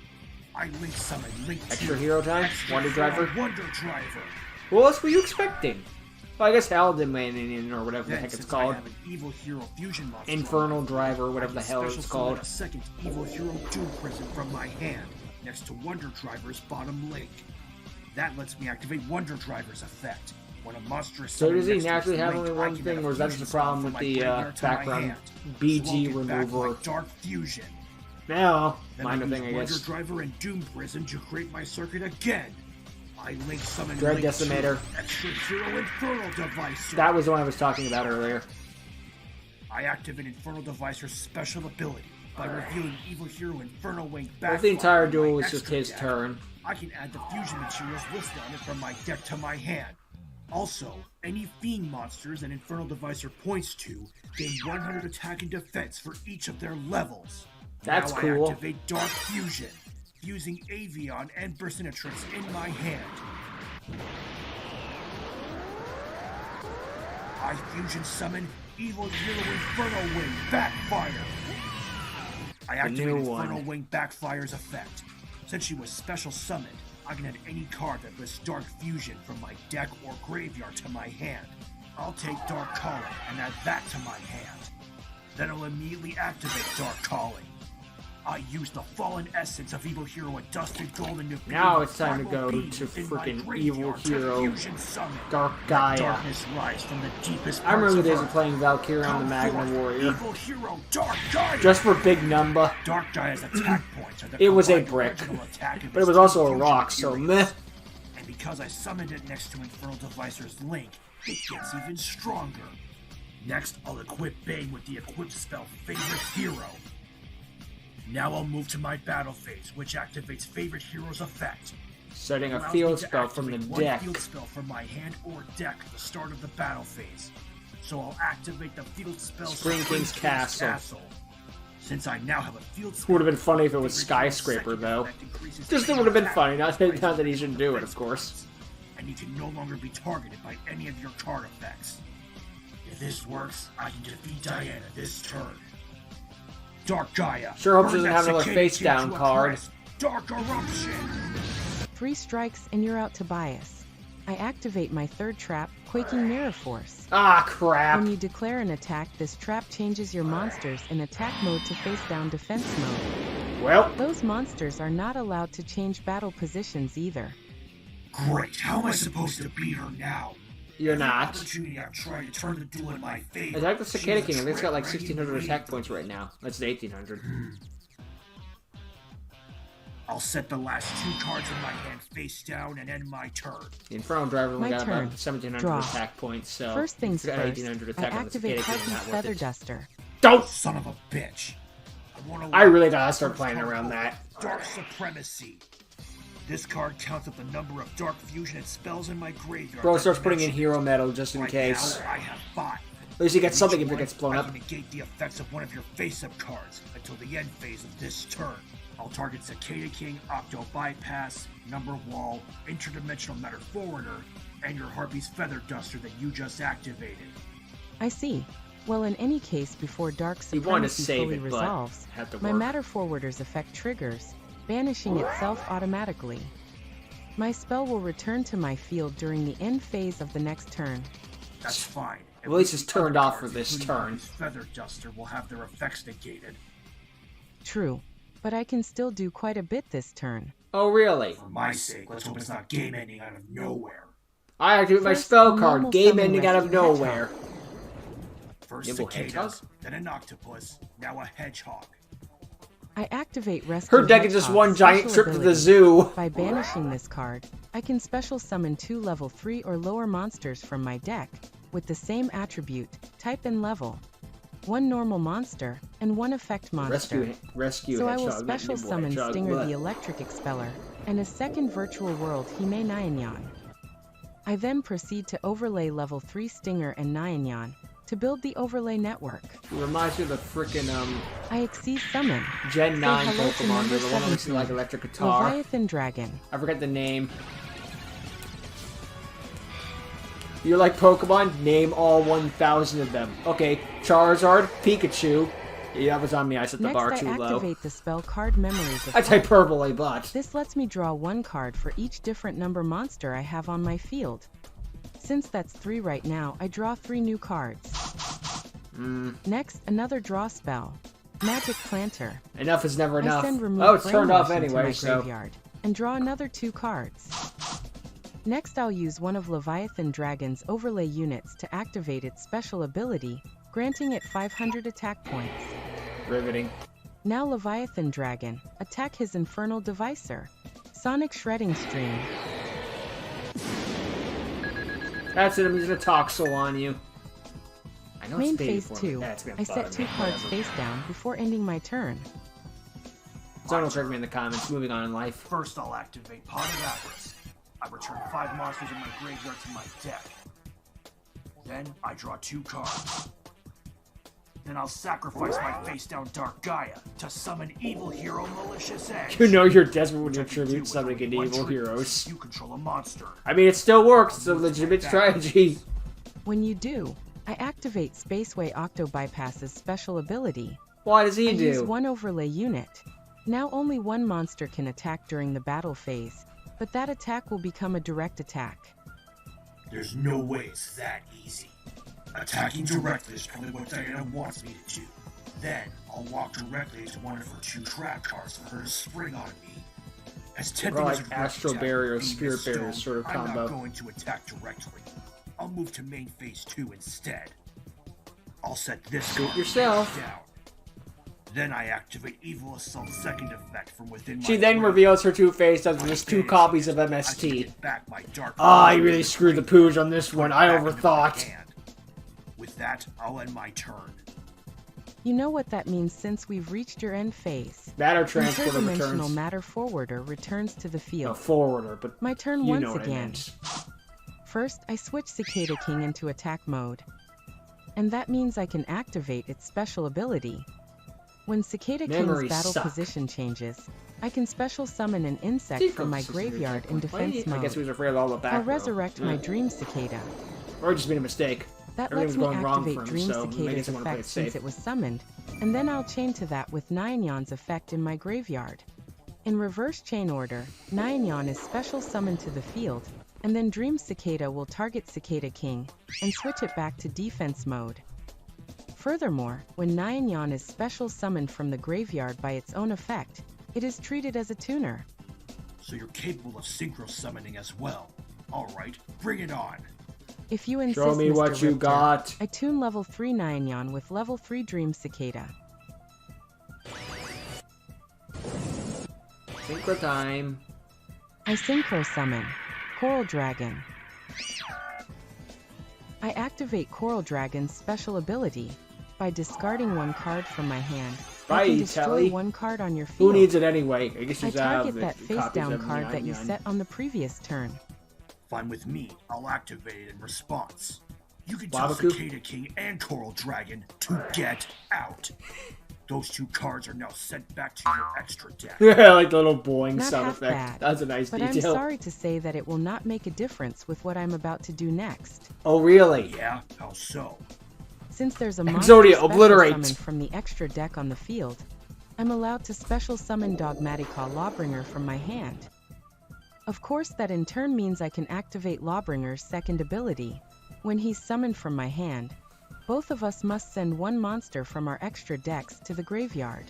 Speaker 5: I link summon Link
Speaker 1: Extra
Speaker 5: 2,
Speaker 1: hero time?
Speaker 5: Extra
Speaker 1: Wonder
Speaker 5: Hero
Speaker 1: Driver?
Speaker 5: Wonder Driver.
Speaker 1: What else were you expecting? Well, I guess Haldeman or whatever the
Speaker 5: Then,
Speaker 1: heck it's
Speaker 5: since
Speaker 1: called.
Speaker 5: I have an Evil Hero Fusion monster,
Speaker 1: Infernal Driver, whatever the
Speaker 5: I can
Speaker 1: hell
Speaker 5: special
Speaker 1: it's
Speaker 5: summon
Speaker 1: called.
Speaker 5: a second Evil Hero Doom Prison from my hand, next to Wonder Driver's bottom link. That lets me activate Wonder Driver's effect. When a monster is
Speaker 1: So does he
Speaker 5: summoned next to
Speaker 1: naturally
Speaker 5: its
Speaker 1: have
Speaker 5: link,
Speaker 1: only
Speaker 5: I
Speaker 1: one
Speaker 5: can
Speaker 1: thing,
Speaker 5: add a
Speaker 1: or is that
Speaker 5: fusion
Speaker 1: just a problem
Speaker 5: spell
Speaker 1: with
Speaker 5: from
Speaker 1: the
Speaker 5: my graveyard to my
Speaker 1: background
Speaker 5: hand.
Speaker 1: BG
Speaker 5: So I'll get back
Speaker 1: remover?
Speaker 5: my Dark Fusion.
Speaker 1: No,
Speaker 5: Then
Speaker 1: minor
Speaker 5: I
Speaker 1: thing,
Speaker 5: use
Speaker 1: I
Speaker 5: Wonder
Speaker 1: guess.
Speaker 5: Driver and Doom Prison to create my circuit again. I link summon
Speaker 1: Dread
Speaker 5: Link 2,
Speaker 1: Decimator.
Speaker 5: Extra Hero Infernal Device.
Speaker 1: That was the one I was talking about earlier.
Speaker 5: I activate Infernal Devicer's special ability by revealing Evil Hero Inferno Wing back.
Speaker 1: What if the entire
Speaker 5: from
Speaker 1: duel
Speaker 5: my
Speaker 1: was just
Speaker 5: extra
Speaker 1: his
Speaker 5: deck?
Speaker 1: turn?
Speaker 5: I can add the fusion materials listed on it from my deck to my hand. Also, any Fiend monsters an Infernal Devicer points to gain 100 attack and defense for each of their levels.
Speaker 1: That's
Speaker 5: now
Speaker 1: cool.
Speaker 5: I activate Dark Fusion, fusing Avion and Burstinatrix in my hand. I fusion summon Evil Hero Inferno Wing Backfire. I activate
Speaker 1: new
Speaker 5: Inferno
Speaker 1: one.
Speaker 5: Wing Backfire's effect. Since she was special summoned, I can add any card that lists Dark Fusion from my deck or graveyard to my hand. I'll take Dark Calling and add that to my hand. Then I'll immediately activate Dark Calling. I use the fallen essence of Evil Hero and Dusted Gold and
Speaker 1: Now it's time to go to freaking Evil Hero Dark Gaia.
Speaker 5: Darkness rise from the deepest
Speaker 1: I remember the days
Speaker 5: parts
Speaker 1: of playing Valkyria on the
Speaker 5: Come
Speaker 1: Magna
Speaker 5: forth,
Speaker 1: Warrior.
Speaker 5: Evil Hero Dark Gaia.
Speaker 1: Just for Big Numba.
Speaker 5: Dark Gaia's attack points are the
Speaker 1: It was a
Speaker 5: combined
Speaker 1: brick.
Speaker 5: original attack of
Speaker 1: But it
Speaker 5: its
Speaker 1: was
Speaker 5: two
Speaker 1: also a
Speaker 5: fusion
Speaker 1: rock, so
Speaker 5: materials.
Speaker 1: meh.
Speaker 5: And because I summoned it next to Infernal Devicer's link, it gets even stronger. Next, I'll equip Bane with the equip spell Favorite Hero. Now I'll move to my battle phase, which activates Favorite Hero's effect.
Speaker 1: Setting a
Speaker 5: Allows
Speaker 1: field
Speaker 5: me to
Speaker 1: spell from the
Speaker 5: activate one
Speaker 1: deck.
Speaker 5: field spell from my hand or deck at the start of the battle phase. So I'll activate the field spell
Speaker 1: Spring King's Castle.
Speaker 5: Since I now have a field spell,
Speaker 1: Would have been funny if it was
Speaker 5: Favorite Hero's
Speaker 1: Skyscraper,
Speaker 5: second
Speaker 1: though.
Speaker 5: effect increases
Speaker 1: Just it
Speaker 5: any
Speaker 1: would have been
Speaker 5: attack,
Speaker 1: funny, not
Speaker 5: defense,
Speaker 1: that he shouldn't do it,
Speaker 5: defense
Speaker 1: of course.
Speaker 5: points, and you can no longer be targeted by any of your card effects. If this works, I can defeat Diana this turn. Dark Gaia.
Speaker 1: Sure hope she
Speaker 5: burn
Speaker 1: doesn't
Speaker 5: that
Speaker 1: have another
Speaker 5: cicada
Speaker 1: face
Speaker 5: king
Speaker 1: down
Speaker 5: to a
Speaker 1: card.
Speaker 5: crisp. Dark Eruption.
Speaker 6: 3 strikes and you're out, Tobias. I activate my third trap, Quaking Mirror Force.
Speaker 1: Ah, crap.
Speaker 6: When you declare an attack, this trap changes your monsters in attack mode to face down defense mode.
Speaker 1: Well,
Speaker 6: Those monsters are not allowed to change battle positions either.
Speaker 5: Great, how am I supposed to beat her now?
Speaker 1: you're
Speaker 5: Every
Speaker 1: not.
Speaker 5: opportunity I've tried to turn the duel in my favor.
Speaker 1: Attack the Cicada
Speaker 5: she's
Speaker 1: King. I think it's got like
Speaker 5: ready
Speaker 1: 1,600
Speaker 5: to
Speaker 1: attack
Speaker 5: wait.
Speaker 1: points right now. That's 1,800.
Speaker 5: I'll set the last 2 cards in my hand face down and end my turn.
Speaker 1: The Inferno Driver only
Speaker 6: My
Speaker 1: got
Speaker 6: turn.
Speaker 1: about 1,700
Speaker 6: Draw.
Speaker 1: attack points, so
Speaker 6: First things
Speaker 1: it's got
Speaker 6: first,
Speaker 1: 1,800
Speaker 6: I
Speaker 1: attack on the
Speaker 6: activate
Speaker 1: Cicada King.
Speaker 6: Harpy's
Speaker 1: Not
Speaker 6: Feather
Speaker 1: worth it.
Speaker 6: Duster.
Speaker 1: Don't!
Speaker 5: Son of a bitch.
Speaker 1: I really gotta start playing around that.
Speaker 5: Dark Supremacy. This card counts up the number of Dark Fusion and spells in my graveyard.
Speaker 1: Bro
Speaker 5: that
Speaker 1: starts putting in
Speaker 5: mention-
Speaker 1: hero metal just in
Speaker 5: Right
Speaker 1: case.
Speaker 5: now, I have 5.
Speaker 1: At least he gets something if
Speaker 5: Each
Speaker 1: it
Speaker 5: one,
Speaker 1: gets blown
Speaker 5: I
Speaker 1: up.
Speaker 5: can negate the effects of one of your face-up cards until the end phase of this turn. I'll target Cicada King, Octo Bypass, Number Wall, Interdimensional Matter Forwarder, and your Harpy's Feather Duster that you just activated.
Speaker 6: I see. Well, in any case, before Dark
Speaker 1: You want to
Speaker 6: Supremacy
Speaker 1: save
Speaker 6: fully
Speaker 1: it,
Speaker 6: resolves,
Speaker 1: but have to
Speaker 6: my
Speaker 1: work.
Speaker 6: Matter Forwarder's effect triggers, banishing itself automatically. My spell will return to my field during the end phase of the next turn.
Speaker 5: That's fine.
Speaker 1: At least it's
Speaker 5: the
Speaker 1: turned
Speaker 5: other
Speaker 1: off for
Speaker 5: cards,
Speaker 1: this
Speaker 5: including
Speaker 1: turn.
Speaker 5: Harpy's Feather Duster will have their effects negated.
Speaker 6: True, but I can still do quite a bit this turn.
Speaker 1: Oh, really?
Speaker 5: For my sake, let's hope it's not game ending out of nowhere.
Speaker 1: I activate my
Speaker 6: First,
Speaker 1: spell
Speaker 6: a
Speaker 1: card.
Speaker 6: normal
Speaker 1: Game
Speaker 6: summon
Speaker 1: ending out of
Speaker 6: Rescue Hedgehog.
Speaker 1: nowhere.
Speaker 5: First
Speaker 1: Nimble
Speaker 5: Cicada,
Speaker 1: Hedgehog?
Speaker 5: then an Octopus, now a Hedgehog.
Speaker 6: I activate Rescue
Speaker 1: Her deck is just
Speaker 6: Hedgehog's
Speaker 1: one giant
Speaker 6: special
Speaker 1: trip to the
Speaker 6: ability.
Speaker 1: zoo.
Speaker 6: By banishing this card, I can special summon 2 level 3 or lower monsters from my deck, with the same attribute, type and level. 1 normal monster, and 1 effect monster.
Speaker 1: Rescue
Speaker 6: So I
Speaker 1: Hedgehog.
Speaker 6: will
Speaker 1: not
Speaker 6: special
Speaker 1: Nimble
Speaker 6: summon
Speaker 1: Hedgehog.
Speaker 6: Stinger
Speaker 1: Blech.
Speaker 6: the Electric Expeller, and a second virtual world Hime Nyanyan. I then proceed to overlay level 3 Stinger and Nyanyan, to build the overlay network.
Speaker 1: It reminds me of the frickin'
Speaker 6: I exceed summon.
Speaker 1: Gen 9
Speaker 6: hello to
Speaker 1: Pokemon.
Speaker 6: number
Speaker 1: The one that looks
Speaker 6: 17,
Speaker 1: like electric guitar.
Speaker 6: Leviathan Dragon.
Speaker 1: I forget the name. You like Pokemon? Name all 1,000 of them. Okay, Charizard, Pikachu. Yeah, that was on me. I set the
Speaker 6: Next,
Speaker 1: bar
Speaker 6: I
Speaker 1: too low.
Speaker 6: activate the spell Card Memories of
Speaker 1: That's
Speaker 6: Hope.
Speaker 1: hyperbole, but
Speaker 6: This lets me draw 1 card for each different number monster I have on my field. Since that's 3 right now, I draw 3 new cards. Next, another draw spell. Magic Planter.
Speaker 1: enough is never
Speaker 6: I
Speaker 1: enough.
Speaker 6: send remove
Speaker 1: Oh, it's turned off
Speaker 6: Brainwash into
Speaker 1: anyway,
Speaker 6: my
Speaker 1: so
Speaker 6: graveyard, and draw another 2 cards. Next, I'll use one of Leviathan Dragon's overlay units to activate its special ability, granting it 500 attack points.
Speaker 1: riveting.
Speaker 6: Now Leviathan Dragon, attack his Infernal Devicer. Sonic Shredding Stream.
Speaker 1: That's it. I'm using a Toxel on you. I know
Speaker 6: Main
Speaker 1: it's baby
Speaker 6: phase
Speaker 1: form.
Speaker 6: 2.
Speaker 1: That's been
Speaker 6: I set 2 cards face down before ending my turn.
Speaker 1: Someone will correct me in the comments. Moving on in life.
Speaker 5: First, I'll activate Pot of Avarice. I return 5 monsters in my graveyard to my deck. Then, I draw 2 cards. Then I'll sacrifice my face-down Dark Gaia to summon Evil Hero Malicious Edge.
Speaker 1: You know you're desperate when you
Speaker 5: What I can do
Speaker 1: attribute
Speaker 5: with
Speaker 1: something
Speaker 5: only
Speaker 1: into
Speaker 5: 1
Speaker 1: evil
Speaker 5: trigger.
Speaker 1: heroes.
Speaker 5: You control a monster.
Speaker 1: I mean, it still works. It's a legitimate strategy.
Speaker 6: When you do, I activate Spaceway Octo Bypass's special ability.
Speaker 1: What does he
Speaker 6: I use
Speaker 1: do?
Speaker 6: 1 overlay unit. Now only 1 monster can attack during the battle phase, but that attack will become a direct attack.
Speaker 5: There's no way it's that easy. Attacking directly is probably what Diana wants me to do. Then, I'll walk directly into one of her 2 trap cards for her to spring on me. As tempting
Speaker 1: Or
Speaker 5: as
Speaker 1: like
Speaker 5: it would
Speaker 1: Astral
Speaker 5: attack
Speaker 1: Barrier or
Speaker 5: being
Speaker 1: Spirit
Speaker 5: stone,
Speaker 1: Barrier sort of
Speaker 5: I'm
Speaker 1: combo.
Speaker 5: not going to attack directly. I'll move to main phase 2 instead. I'll set this
Speaker 1: Suit
Speaker 5: card
Speaker 1: yourself.
Speaker 5: face down. Then I activate Evil Assault second effect from within
Speaker 1: She
Speaker 5: my
Speaker 1: then
Speaker 5: graveyard.
Speaker 1: reveals her 2 face does
Speaker 5: By
Speaker 1: just 2
Speaker 5: banishing
Speaker 1: copies of
Speaker 5: it, I can
Speaker 1: MST.
Speaker 5: get back my Dark
Speaker 1: Ah, you
Speaker 5: Fusion
Speaker 1: really
Speaker 5: with
Speaker 1: screwed the
Speaker 5: my
Speaker 1: pooch on this one. I
Speaker 5: back into my
Speaker 1: overthought.
Speaker 5: hand. With that, I'll end my turn.
Speaker 6: You know what that means since we've reached your end phase.
Speaker 1: Matter Transporter
Speaker 6: Interdimensional
Speaker 1: returns.
Speaker 6: Matter Forwarder returns to the
Speaker 1: No,
Speaker 6: field.
Speaker 1: forwarder, but
Speaker 6: My turn
Speaker 1: you
Speaker 6: once
Speaker 1: know what I
Speaker 6: again.
Speaker 1: meant.
Speaker 6: First, I switch Cicada King into attack mode. And that means I can activate its special ability. When Cicada
Speaker 1: Memories
Speaker 6: King's battle
Speaker 1: suck.
Speaker 6: position changes, I can special summon an insect
Speaker 1: See,
Speaker 6: from my
Speaker 1: Focus is really
Speaker 6: graveyard in
Speaker 1: good.
Speaker 6: defense
Speaker 1: I guess he
Speaker 6: mode.
Speaker 1: was afraid of all the back
Speaker 6: I'll
Speaker 1: row.
Speaker 6: resurrect my
Speaker 1: Yeah.
Speaker 6: Dream Cicada.
Speaker 1: Or it just made a mistake.
Speaker 6: That
Speaker 1: Everything's
Speaker 6: lets me
Speaker 1: going wrong
Speaker 6: activate
Speaker 1: for him,
Speaker 6: Dream
Speaker 1: so maybe
Speaker 6: Cicada's
Speaker 1: someone will play
Speaker 6: effect
Speaker 1: it
Speaker 6: since
Speaker 1: safe.
Speaker 6: it was summoned, and then I'll chain to that with Nyanyan's effect in my graveyard. In reverse chain order, Nyanyan is special summoned to the field, and then Dream Cicada will target Cicada King and switch it back to defense mode. Furthermore, when Nyan is special summoned from the graveyard by its own effect, it is treated as a tuner.
Speaker 5: So you're capable of synchro summoning as well. Alright, bring it on.
Speaker 6: If you insist,
Speaker 1: Show me
Speaker 6: Mr.
Speaker 1: what you
Speaker 6: Riptor,
Speaker 1: got.
Speaker 6: I tune level 3 Nyan with level 3 Dream Cicada.
Speaker 1: Synchro time.
Speaker 6: I synchro summon Coral Dragon. I activate Coral Dragon's special ability by discarding one card from my hand.
Speaker 1: Bye,
Speaker 6: I can destroy
Speaker 1: Telly.
Speaker 6: one card on your
Speaker 1: Who
Speaker 6: field.
Speaker 1: needs it anyway? I guess
Speaker 6: I
Speaker 1: you have
Speaker 6: target
Speaker 1: the
Speaker 6: that
Speaker 1: copies
Speaker 6: face-down
Speaker 1: of
Speaker 6: card that you
Speaker 1: Nyan.
Speaker 6: set on the previous turn.
Speaker 5: Fine with me, I'll activate it in response. You can tell
Speaker 1: Wabaku?
Speaker 5: Cicada King and Coral Dragon to get out. Those two cards are now sent back to your extra deck.
Speaker 1: Yeah, like the little boing
Speaker 6: Not
Speaker 1: sound
Speaker 6: half
Speaker 1: effect.
Speaker 6: bad,
Speaker 1: That's a nice
Speaker 6: But I'm
Speaker 1: detail.
Speaker 6: sorry to say that it will not make a difference with what I'm about to do next.
Speaker 1: Oh, really?
Speaker 5: Yeah? How so?
Speaker 6: Since there's a
Speaker 1: Exodia,
Speaker 6: monster special
Speaker 1: obliterate.
Speaker 6: summon from the extra deck on the field, I'm allowed to special summon Dogmatica Lawbringer from my hand. Of course, that in turn means I can activate Lawbringer's second ability. When he's summoned from my hand, both of us must send one monster from our extra decks to the graveyard.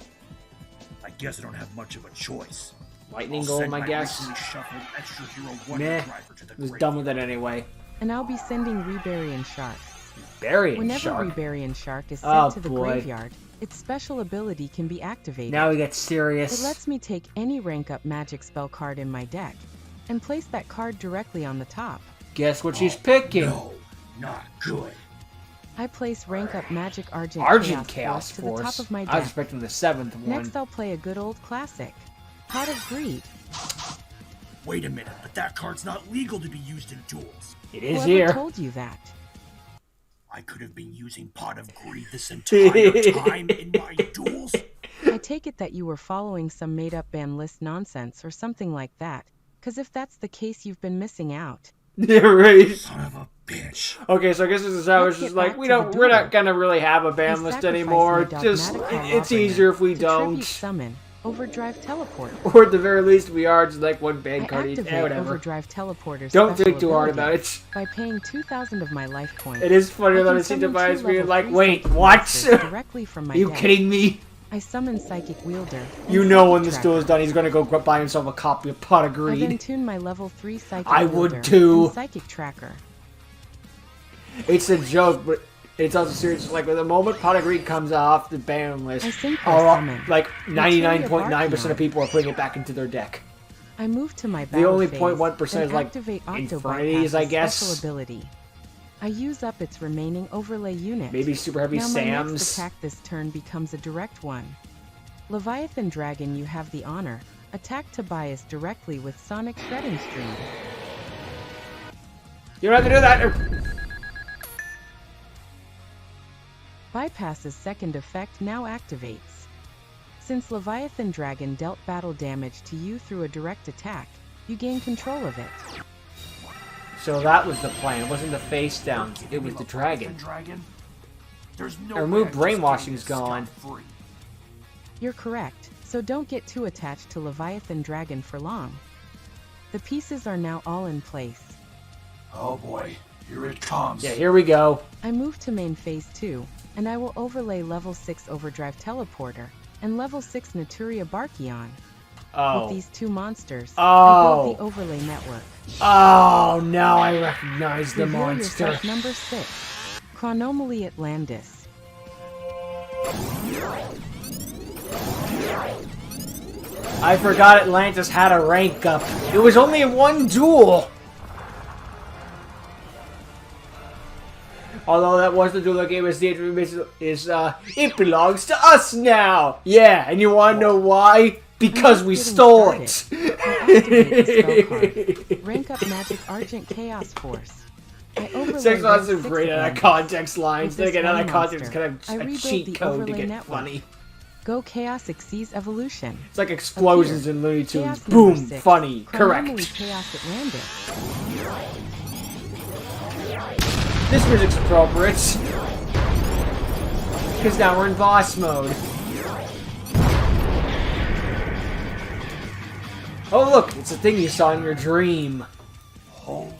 Speaker 5: I guess I don't have much of a choice.
Speaker 1: Lightning
Speaker 5: I'll send
Speaker 1: Golem, I
Speaker 5: my
Speaker 1: guess.
Speaker 5: recently shuffled extra hero wonder
Speaker 1: Meh.
Speaker 5: driver to the
Speaker 1: I was
Speaker 5: grave.
Speaker 1: done with it anyway.
Speaker 6: And I'll be sending Rebarian Shark.
Speaker 1: Burying
Speaker 6: Whenever
Speaker 1: Shark.
Speaker 6: Rebarian Shark is sent
Speaker 1: Oh,
Speaker 6: to the
Speaker 1: boy.
Speaker 6: graveyard, its special ability can be activated.
Speaker 1: Now we get
Speaker 6: It
Speaker 1: serious.
Speaker 6: lets me take any rank-up magic spell card in my deck and place that card directly on the top.
Speaker 1: Guess what she's picking?
Speaker 5: No, not good.
Speaker 6: I place rank-up magic Argent,
Speaker 1: Argent
Speaker 6: Chaos
Speaker 1: Chaos
Speaker 6: to the top
Speaker 1: Force.
Speaker 6: of my
Speaker 1: I was
Speaker 6: deck.
Speaker 1: expecting the 7th one.
Speaker 6: Next, I'll play a good old classic, Pot of Greed.
Speaker 5: Wait a minute, but that card's not legal to be used in duels.
Speaker 1: It is
Speaker 6: Whoever
Speaker 1: here.
Speaker 6: told you that?
Speaker 5: I could have been using Pot of Greed this entire time in my duels.
Speaker 6: I take it that you were following some made-up ban list nonsense or something like that, because if that's the case, you've been missing out.
Speaker 1: Yeah, right.
Speaker 5: Son of a bitch.
Speaker 1: Okay, so I guess this is how
Speaker 6: Let's
Speaker 1: it's just
Speaker 6: get
Speaker 1: like
Speaker 6: back
Speaker 1: we
Speaker 6: to
Speaker 1: don't
Speaker 6: the
Speaker 1: we're
Speaker 6: duel.
Speaker 1: not gonna really have a
Speaker 6: I
Speaker 1: ban list
Speaker 6: sacrifice
Speaker 1: anymore.
Speaker 6: my
Speaker 1: Just
Speaker 6: Dogmatica
Speaker 1: it's
Speaker 6: Lawbringer
Speaker 1: easier if we
Speaker 6: to
Speaker 1: don't.
Speaker 6: tribute summon Overdrive Teleport.
Speaker 1: Or at the very least we are just like one
Speaker 6: I
Speaker 1: ban card each.
Speaker 6: activate
Speaker 1: Whatever.
Speaker 6: Overdrive Teleporter's
Speaker 1: Don't
Speaker 6: special
Speaker 1: think too hard
Speaker 6: ability
Speaker 1: about it.
Speaker 6: by paying 2,000 of my life points.
Speaker 1: It is funny
Speaker 6: I
Speaker 1: that
Speaker 6: can
Speaker 1: I see
Speaker 6: summon
Speaker 1: Tobias
Speaker 6: two
Speaker 1: being
Speaker 6: level
Speaker 1: like,
Speaker 6: 3
Speaker 1: wait,
Speaker 6: psychic
Speaker 1: what?
Speaker 6: monsters directly from my
Speaker 1: Are you
Speaker 6: deck.
Speaker 1: kidding me?
Speaker 6: I summon Psychic Wielder. and
Speaker 1: You know when
Speaker 6: Psychic
Speaker 1: this duel is
Speaker 6: Tracker.
Speaker 1: done, he's gonna go buy himself a copy of Pot of
Speaker 6: I then
Speaker 1: Greed.
Speaker 6: tune my level 3 Psychic
Speaker 1: I would
Speaker 6: Wielder
Speaker 1: too.
Speaker 6: and Psychic Tracker.
Speaker 1: It's a joke, but it's also serious. Like, the moment Pot of Greed comes off the ban list,
Speaker 6: I synchro summon
Speaker 1: like
Speaker 6: Materia
Speaker 1: 99.9% of
Speaker 6: Barkion.
Speaker 1: people are putting it back into their deck.
Speaker 6: I move to my
Speaker 1: The
Speaker 6: battle
Speaker 1: only
Speaker 6: phase,
Speaker 1: 0.1%
Speaker 6: then
Speaker 1: is, like,
Speaker 6: activate
Speaker 1: Infinities, I
Speaker 6: Octobypass's
Speaker 1: guess.
Speaker 6: special ability. I use up its remaining overlay unit.
Speaker 1: Maybe Super Heavy
Speaker 6: Now my next
Speaker 1: Sam's.
Speaker 6: attack this turn becomes a direct one. Leviathan Dragon, you have the honor. Attack Tobias directly with Sonic Shredding Stream.
Speaker 1: You don't have to do that.
Speaker 6: Bypass's second effect now activates. Since Leviathan Dragon dealt battle damage to you through a direct attack, you gain control of it.
Speaker 1: So that was the plan. It wasn't the face down. It was the dragon.
Speaker 5: There's no
Speaker 1: I removed
Speaker 5: way I'm just
Speaker 1: brainwashing's
Speaker 5: getting this
Speaker 1: gone.
Speaker 5: scot-free.
Speaker 6: You're correct, so don't get too attached to Leviathan Dragon for long. The pieces are now all in place.
Speaker 5: Oh boy, here it comes.
Speaker 1: Yeah, here we go.
Speaker 6: I move to main phase 2, and I will overlay level 6 Overdrive Teleporter and level 6 Naturia Barkion.
Speaker 1: Oh.
Speaker 6: With these two monsters,
Speaker 1: Oh.
Speaker 6: I build the overlay network.
Speaker 1: Oh, now I recognize the
Speaker 6: Reveal
Speaker 1: monster.
Speaker 6: yourself number 6, Chronomaly Atlantis.
Speaker 1: I forgot Atlantis had a rank up. It was only one duel. Although that was the duel that gave us the information it belongs to us now. Yeah, and you want to know why? Because we
Speaker 6: Getting
Speaker 1: stole
Speaker 6: started.
Speaker 1: it.
Speaker 6: I activate the spell card. Rank up Magic Argent Chaos Force. I overlay
Speaker 1: Sex
Speaker 6: red
Speaker 1: is
Speaker 6: 6
Speaker 1: great out of
Speaker 6: Atlantis.
Speaker 1: context lines.
Speaker 6: With
Speaker 1: They
Speaker 6: this
Speaker 1: get out
Speaker 6: one
Speaker 1: of context.
Speaker 6: monster,
Speaker 1: Kind
Speaker 6: I
Speaker 1: of a
Speaker 6: rebuild
Speaker 1: cheat
Speaker 6: the
Speaker 1: code to
Speaker 6: overlay
Speaker 1: get
Speaker 6: network.
Speaker 1: funny.
Speaker 6: Go Chaos Xyz Evolution.
Speaker 1: It's like explosions
Speaker 6: Appear.
Speaker 1: in Looney Tunes.
Speaker 6: Chaos
Speaker 1: Boom,
Speaker 6: number 6,
Speaker 1: funny,
Speaker 6: Chronomaly
Speaker 1: correct.
Speaker 6: Chaos Atlantis.
Speaker 1: This music's appropriate. Because now we're in boss mode. Oh look, it's a thing you saw in your dream.
Speaker 5: Holy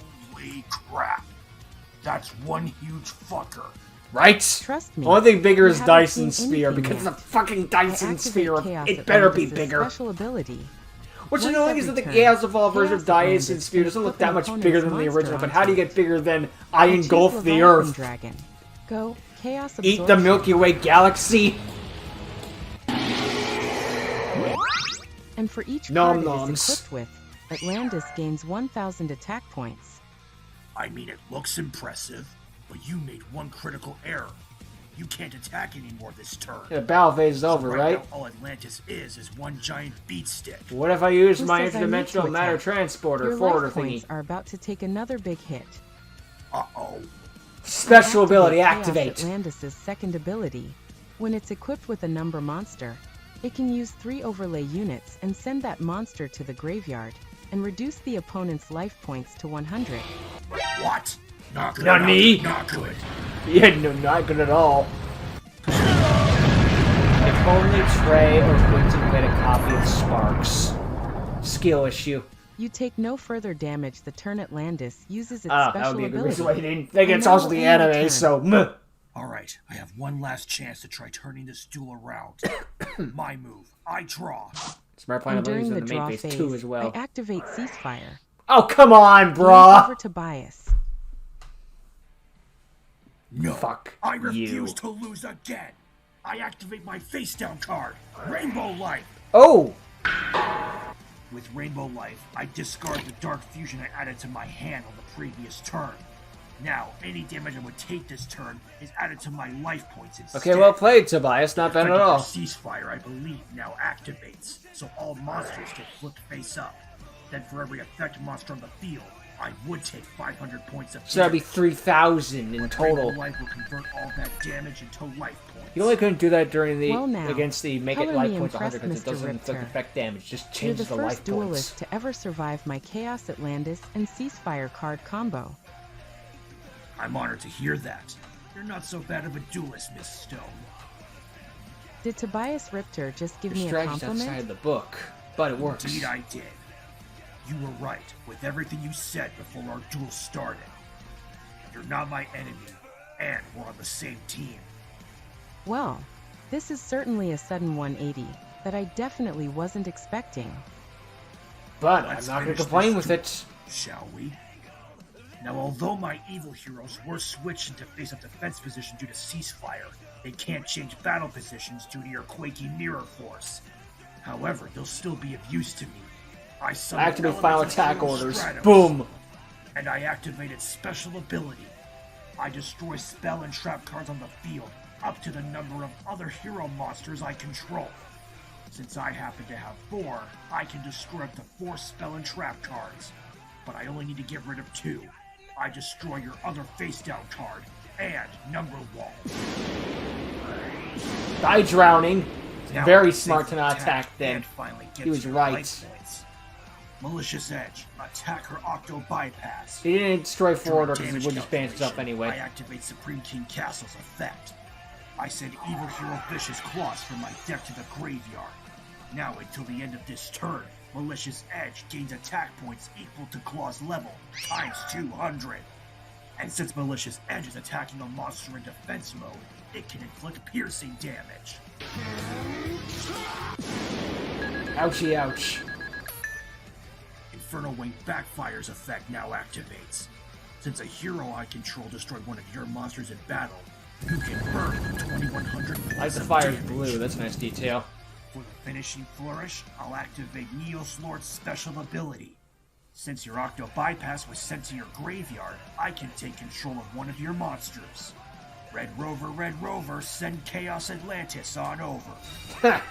Speaker 5: That's one huge fucker.
Speaker 1: Right?
Speaker 6: Trust me.
Speaker 1: Only thing bigger
Speaker 6: you
Speaker 1: is
Speaker 6: haven't
Speaker 1: Dyson
Speaker 6: seen
Speaker 1: Sphere,
Speaker 6: anything
Speaker 1: because
Speaker 6: yet.
Speaker 1: it's a fucking
Speaker 6: I
Speaker 1: Dyson
Speaker 6: activate
Speaker 1: Sphere.
Speaker 6: Chaos
Speaker 1: It better be
Speaker 6: Atlantis'
Speaker 1: bigger.
Speaker 6: Special ability.
Speaker 1: Which
Speaker 6: Once
Speaker 1: annoying is
Speaker 6: every
Speaker 1: that the
Speaker 6: turn,
Speaker 1: Chaos Evolved version of
Speaker 6: Chaos
Speaker 1: Dyson
Speaker 6: Atlantis
Speaker 1: Sphere
Speaker 6: can
Speaker 1: doesn't look
Speaker 6: flip
Speaker 1: that
Speaker 6: an
Speaker 1: much
Speaker 6: opponent's
Speaker 1: bigger than the
Speaker 6: monster
Speaker 1: original, but
Speaker 6: onto
Speaker 1: how do you
Speaker 6: it.
Speaker 1: get bigger than I
Speaker 6: I choose
Speaker 1: engulf the
Speaker 6: Leviathan
Speaker 1: Earth?
Speaker 6: Dragon. Go Chaos
Speaker 1: Eat the
Speaker 6: Absorption.
Speaker 1: Milky Way galaxy?
Speaker 6: And for each
Speaker 1: Nom
Speaker 6: card it
Speaker 1: noms.
Speaker 6: is equipped with, Atlantis gains 1,000 attack points.
Speaker 5: I mean, it looks impressive, but you made one critical error. You can't attack anymore this turn.
Speaker 1: Yeah, the battle phase is over, right?
Speaker 5: Now, all Atlantis is one giant beat stick.
Speaker 1: What if I use
Speaker 6: Who
Speaker 1: my
Speaker 6: says I need
Speaker 1: interdimensional
Speaker 6: to
Speaker 1: matter
Speaker 6: attack?
Speaker 1: transporter
Speaker 6: Your
Speaker 1: forwarder
Speaker 6: life points
Speaker 1: thingy?
Speaker 6: are about to take another big hit.
Speaker 5: Uh-oh.
Speaker 1: Special ability,
Speaker 6: Chaos
Speaker 1: activate.
Speaker 6: Atlantis' second ability. When it's equipped with a number monster, it can use 3 overlay units and send that monster to the graveyard and reduce the opponent's life points to 100.
Speaker 5: What? Not good.
Speaker 1: Nani?
Speaker 5: Not good.
Speaker 1: Yeah, no, not good at all. If only Trey or Quentin made a copy of Sparks. Skill issue.
Speaker 6: You take no further damage the turn Atlantis uses its
Speaker 1: That
Speaker 6: special
Speaker 1: would be a good
Speaker 6: ability.
Speaker 1: reason why he didn't think
Speaker 6: And
Speaker 1: it's
Speaker 6: that
Speaker 1: also
Speaker 6: will
Speaker 1: the
Speaker 6: end your
Speaker 1: anime,
Speaker 6: turn.
Speaker 1: so meh.
Speaker 5: Alright, I have one last chance to try turning this duel around. My move. I draw.
Speaker 1: Smart Planet
Speaker 6: And during
Speaker 1: Ladies
Speaker 6: the
Speaker 1: in the main
Speaker 6: draw
Speaker 1: base
Speaker 6: phase,
Speaker 1: too as well.
Speaker 6: I activate Ceasefire.
Speaker 1: Oh, come on,
Speaker 6: Hand
Speaker 1: brah!
Speaker 6: over Tobias.
Speaker 5: No.
Speaker 1: Fuck
Speaker 5: I
Speaker 1: you.
Speaker 5: refuse to lose again. I activate my face down card. Rainbow Life.
Speaker 1: Oh!
Speaker 5: With Rainbow Life, I discard the Dark Fusion I added to my hand on the previous turn. Now, any damage I would take this turn is added to my life points instead.
Speaker 1: Okay, well played, Tobias. Not bad at
Speaker 5: Effective
Speaker 1: all.
Speaker 5: Ceasefire, I believe, now activates, so all monsters get flipped face up. Then for every effect monster on the field, I would take 500 points of damage.
Speaker 1: So that'd be 3,000 in
Speaker 5: But
Speaker 1: total.
Speaker 5: Rainbow Life will convert all that damage into life points.
Speaker 1: You only couldn't do that during the
Speaker 6: Well now,
Speaker 1: against the make it
Speaker 6: color
Speaker 1: life
Speaker 6: me
Speaker 1: points
Speaker 6: impressed,
Speaker 1: 100 because it
Speaker 6: Mr.
Speaker 1: doesn't inflict
Speaker 6: Richter.
Speaker 1: effect damage. Just
Speaker 6: You're
Speaker 1: change
Speaker 6: the
Speaker 1: the
Speaker 6: first
Speaker 1: life
Speaker 6: duelist
Speaker 1: points.
Speaker 6: to ever survive my Chaos Atlantis and Ceasefire card combo.
Speaker 5: I'm honored to hear that. You're not so bad of a duelist, Miss Stone.
Speaker 6: Did Tobias Richter just give
Speaker 1: Your
Speaker 6: me a
Speaker 1: strategy's outside
Speaker 6: compliment?
Speaker 1: of the book, but it works.
Speaker 5: Indeed I did. You were right with everything you said before our duel started. You're not my enemy, and we're on the same team.
Speaker 6: Well, this is certainly a sudden 180 that I definitely wasn't expecting.
Speaker 1: But I'm
Speaker 5: Let's
Speaker 1: not going to
Speaker 5: finish
Speaker 1: complain
Speaker 5: this
Speaker 1: with
Speaker 5: duel,
Speaker 1: it.
Speaker 5: shall we? Now, although my evil heroes were switched into face-up defense position due to ceasefire, they can't change battle positions due to your quaky mirror force. However, they'll still be of use to me. I summoned
Speaker 1: Activate final
Speaker 5: elements of
Speaker 1: attack
Speaker 5: Hero
Speaker 1: orders.
Speaker 5: Stratos,
Speaker 1: Boom!
Speaker 5: and I activated special ability. I destroy spell and trap cards on the field, up to the number of other hero monsters I control. Since I happen to have 4, I can destroy up to 4 spell and trap cards. But I only need to get rid of 2. I destroy your other face-down card, and number wall.
Speaker 1: Die drowning.
Speaker 5: Now
Speaker 1: Very
Speaker 5: I can
Speaker 1: smart
Speaker 5: safely
Speaker 1: to not attack then.
Speaker 5: and finally get
Speaker 1: He was
Speaker 5: to your
Speaker 1: right.
Speaker 5: life points. Malicious Edge, attack her Octo Bypass.
Speaker 1: He didn't destroy
Speaker 5: During
Speaker 1: forwarder because he
Speaker 5: damage
Speaker 1: would just ban stuff
Speaker 5: calculation,
Speaker 1: anyway.
Speaker 5: I activate Supreme King Castle's effect. I send Evil Hero Vicious Claws from my deck to the graveyard. Now until the end of this turn, Malicious Edge gains attack points equal to Claw's level, times 200. And since Malicious Edge is attacking a monster in defense mode, it can inflict piercing damage.
Speaker 1: Ouchie ouch.
Speaker 5: Inferno Wing Backfire's effect now activates. Since a hero I control destroyed one of your monsters in battle, you can burn 2100 points
Speaker 1: Like the
Speaker 5: of
Speaker 1: fire's
Speaker 5: damage.
Speaker 1: blue, that's a nice detail.
Speaker 5: For the finishing flourish, I'll activate Neos Lord's special ability. Since your Octo Bypass was sent to your graveyard, I can take control of one of your monsters. Red Rover, send Chaos Atlantis on over.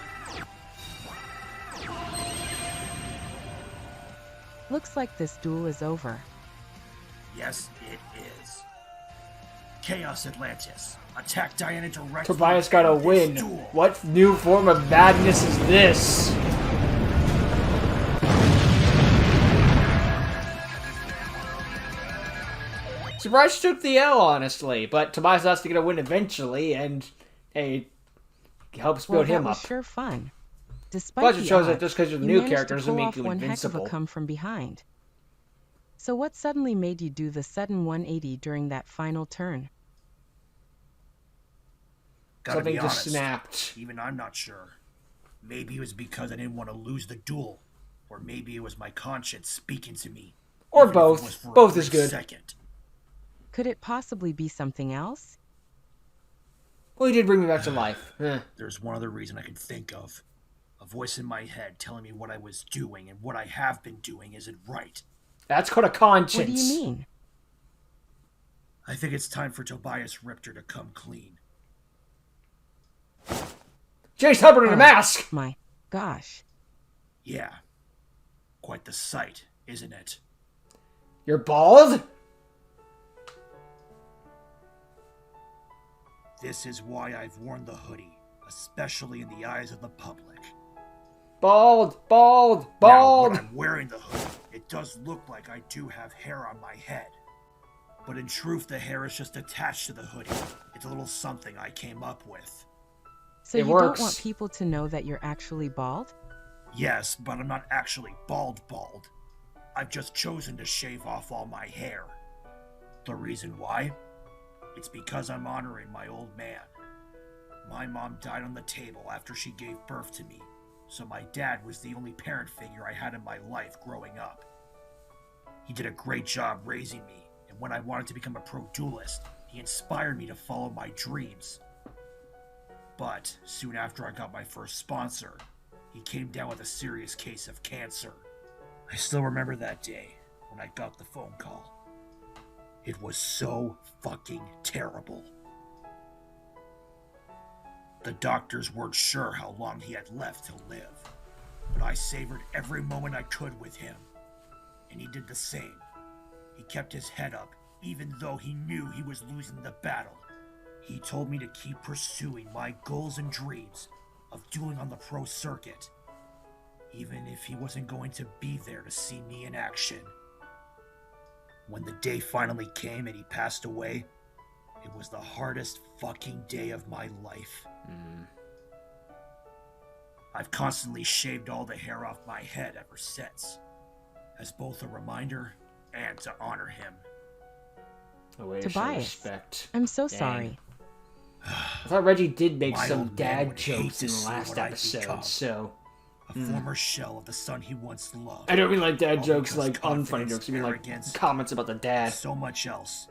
Speaker 6: Looks like this duel is over.
Speaker 5: Yes, it is. Chaos Atlantis, attack Diana directly.
Speaker 1: Tobias got a
Speaker 5: in this
Speaker 1: win.
Speaker 5: duel.
Speaker 1: What new form of madness is this? Surprised she took the L, honestly, but Tobias has to get a win eventually, and hey, helps
Speaker 6: Well,
Speaker 1: build
Speaker 6: that
Speaker 1: him
Speaker 6: was
Speaker 1: up.
Speaker 6: sure fun. Despite
Speaker 1: Plus, it
Speaker 6: the
Speaker 1: shows that
Speaker 6: odds,
Speaker 1: just because you're the
Speaker 6: you
Speaker 1: new
Speaker 6: managed
Speaker 1: character
Speaker 6: to
Speaker 1: doesn't
Speaker 6: pull
Speaker 1: make
Speaker 6: off
Speaker 1: you
Speaker 6: one heck of
Speaker 1: invincible.
Speaker 6: a come from behind. So what suddenly made you do the sudden 180 during that final turn?
Speaker 5: Gotta
Speaker 1: Something
Speaker 5: be
Speaker 1: just
Speaker 5: honest,
Speaker 1: snapped.
Speaker 5: even I'm not sure. Maybe it was because I didn't want to lose the duel, or maybe it was my conscience speaking to me.
Speaker 1: Or
Speaker 5: even if it
Speaker 1: both.
Speaker 5: was for a
Speaker 1: Both is
Speaker 5: brief
Speaker 1: good.
Speaker 5: Second.
Speaker 6: Could it possibly be something else?
Speaker 1: Well, he did bring me back to life. Eh.
Speaker 5: There's one other reason I can think of. A voice in my head telling me what I was doing and what I have been doing isn't right.
Speaker 1: That's called a conscience.
Speaker 6: What do you mean?
Speaker 5: I think it's time for Tobias Ripter to come clean.
Speaker 1: Jace Hubbard in a mask!
Speaker 6: My gosh.
Speaker 5: Yeah. Quite the sight, isn't it?
Speaker 1: You're bald?
Speaker 5: This is why I've worn the hoodie, especially in the eyes of the public.
Speaker 1: Bald, bald,
Speaker 5: Now,
Speaker 1: bald!
Speaker 5: when I'm wearing the hoodie, it does look like I do have hair on my head. But in truth, the hair is just attached to the hoodie. It's a little something I came up with.
Speaker 6: So
Speaker 1: It
Speaker 6: you
Speaker 1: works.
Speaker 6: don't want people to know that you're actually bald?
Speaker 5: Yes, but I'm not actually bald. I've just chosen to shave off all my hair. The reason why? It's because I'm honoring my old man. My mom died on the table after she gave birth to me, so my dad was the only parent figure I had in my life growing up. He did a great job raising me, and when I wanted to become a pro duelist, he inspired me to follow my dreams. But soon after I got my first sponsor, he came down with a serious case of cancer. I still remember that day when I got the phone call. It was so fucking terrible. The doctors weren't sure how long he had left to live, but I savored every moment I could with him, and he did the same. He kept his head up, even though he knew he was losing the battle. He told me to keep pursuing my goals and dreams of dueling on the pro circuit, even if he wasn't going to be there to see me in action. When the day finally came and he passed away, it was the hardest fucking day of my life. I've constantly shaved all the hair off my head ever since, as both a reminder and to honor him.
Speaker 1: A way to show
Speaker 6: Tobias,
Speaker 1: respect.
Speaker 6: I'm so
Speaker 1: Dang.
Speaker 6: sorry.
Speaker 1: I thought Reggie did make
Speaker 5: My
Speaker 1: some
Speaker 5: old man
Speaker 1: dad
Speaker 5: would hate
Speaker 1: jokes
Speaker 5: to
Speaker 1: in the
Speaker 5: see
Speaker 1: last
Speaker 5: what I've
Speaker 1: episode,
Speaker 5: become.
Speaker 1: so...
Speaker 5: A former shell of the son he once loved.
Speaker 1: I don't mean like dad
Speaker 5: All
Speaker 1: jokes,
Speaker 5: because
Speaker 1: like unfunny
Speaker 5: confidence,
Speaker 1: jokes. I mean like
Speaker 5: arrogance,
Speaker 1: comments about the dad.
Speaker 5: So much else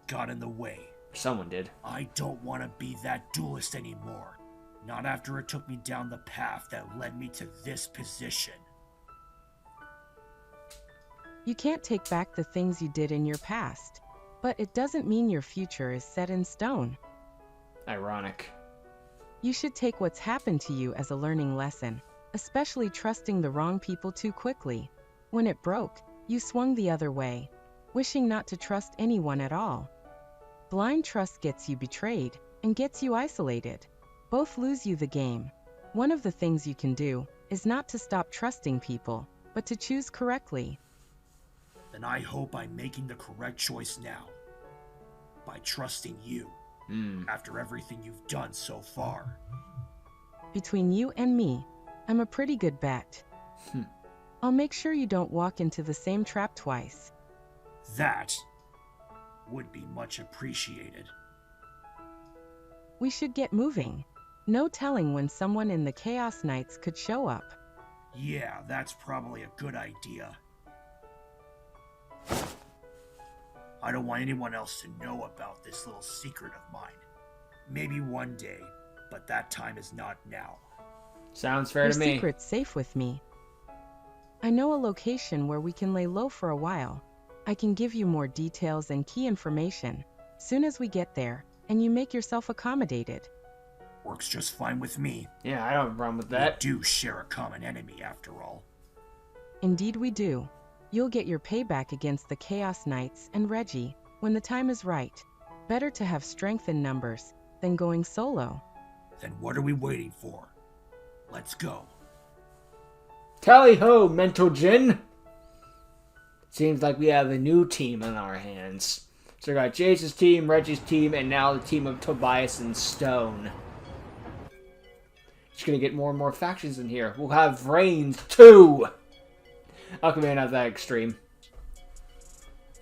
Speaker 5: got in the way.
Speaker 1: Someone did.
Speaker 5: I don't want to be that duelist anymore. Not after it took me down the path that led me to this position.
Speaker 6: You can't take back the things you did in your past, but it doesn't mean your future is set in stone.
Speaker 1: Ironic.
Speaker 6: You should take what's happened to you as a learning lesson, especially trusting the wrong people too quickly. When it broke, you swung the other way, wishing not to trust anyone at all. Blind trust gets you betrayed and gets you isolated. Both lose you the game. One of the things you can do is not to stop trusting people, but to choose correctly.
Speaker 5: Then I hope I'm making the correct choice now. By trusting you. After everything you've done so far.
Speaker 6: Between you and me, I'm a pretty good bet. I'll make sure you don't walk into the same trap twice.
Speaker 5: That would be much appreciated.
Speaker 6: We should get moving. No telling when someone in the Chaos Knights could show up.
Speaker 5: Yeah, that's probably a good idea. I don't want anyone else to know about this little secret of mine. Maybe one day, but that time is not now.
Speaker 1: Sounds fair
Speaker 6: Your
Speaker 1: to me.
Speaker 6: secret's safe with me. I know a location where we can lay low for a while. I can give you more details and key information soon as we get there, and you make yourself accommodated.
Speaker 5: Works just fine with me.
Speaker 1: Yeah, I don't have a problem with
Speaker 5: We
Speaker 1: that.
Speaker 5: do share a common enemy after all.
Speaker 6: Indeed we do. You'll get your payback against the Chaos Knights and Reggie when the time is right. Better to have strength in numbers than going solo.
Speaker 5: Then what are we waiting for? Let's go.
Speaker 1: Tally ho, mental gin! Seems like we have a new team on our hands. So we got Jace's team, Reggie's team, and now the team of Tobias and Stone. Just gonna get more and more factions in here. We'll have Reigns 2! Okay, maybe not that extreme.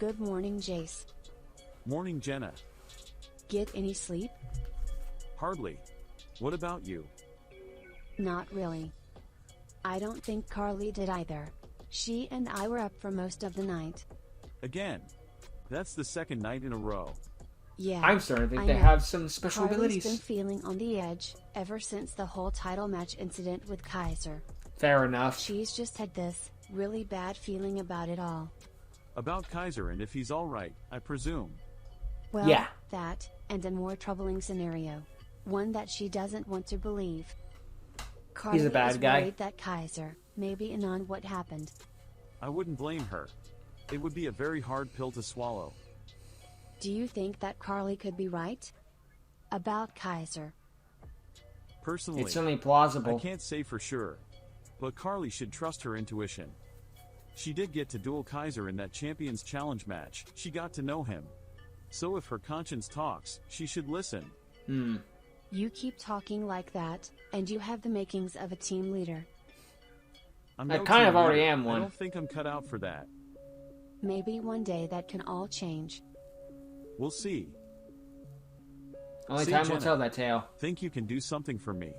Speaker 7: Good morning, Jace.
Speaker 8: Morning, Jenna.
Speaker 7: Get any sleep?
Speaker 8: Hardly. What about you?
Speaker 7: Not really. I don't think Carly did either. She and I were up for most of the night.
Speaker 8: Again. That's the second night in a row.
Speaker 7: Yeah.
Speaker 1: I'm starting to think
Speaker 7: I
Speaker 1: they
Speaker 7: know.
Speaker 1: have some special
Speaker 7: Carly's
Speaker 1: abilities.
Speaker 7: been feeling on the edge ever since the whole title match incident with Kaiser.
Speaker 1: Fair enough.
Speaker 7: She's just had this really bad feeling about it all.
Speaker 8: About Kaiser and if he's alright, I presume.
Speaker 7: Well,
Speaker 1: Yeah.
Speaker 7: that, and a more troubling scenario. One that she doesn't want to believe. Carly
Speaker 1: He's a bad
Speaker 7: is
Speaker 1: guy.
Speaker 7: worried that Kaiser may be in on what happened.
Speaker 8: I wouldn't blame her. It would be a very hard pill to swallow.
Speaker 7: Do you think that Carly could be right? About Kaiser.
Speaker 8: Personally,
Speaker 1: It's certainly plausible.
Speaker 8: I can't say for sure. But Carly should trust her intuition. She did get to duel Kaiser in that Champions Challenge match. She got to know him. So if her conscience talks, she should listen.
Speaker 7: You keep talking like that, and you have the makings of a team leader.
Speaker 8: I'm
Speaker 1: I
Speaker 8: no
Speaker 1: kind of
Speaker 8: team
Speaker 1: already
Speaker 8: leader.
Speaker 1: am one.
Speaker 8: I don't think I'm cut out for that.
Speaker 7: Maybe one day that can all change.
Speaker 8: We'll see.
Speaker 1: Only
Speaker 8: Say,
Speaker 1: time will
Speaker 8: Jenna,
Speaker 1: tell that tale.
Speaker 8: Think you can do something for me?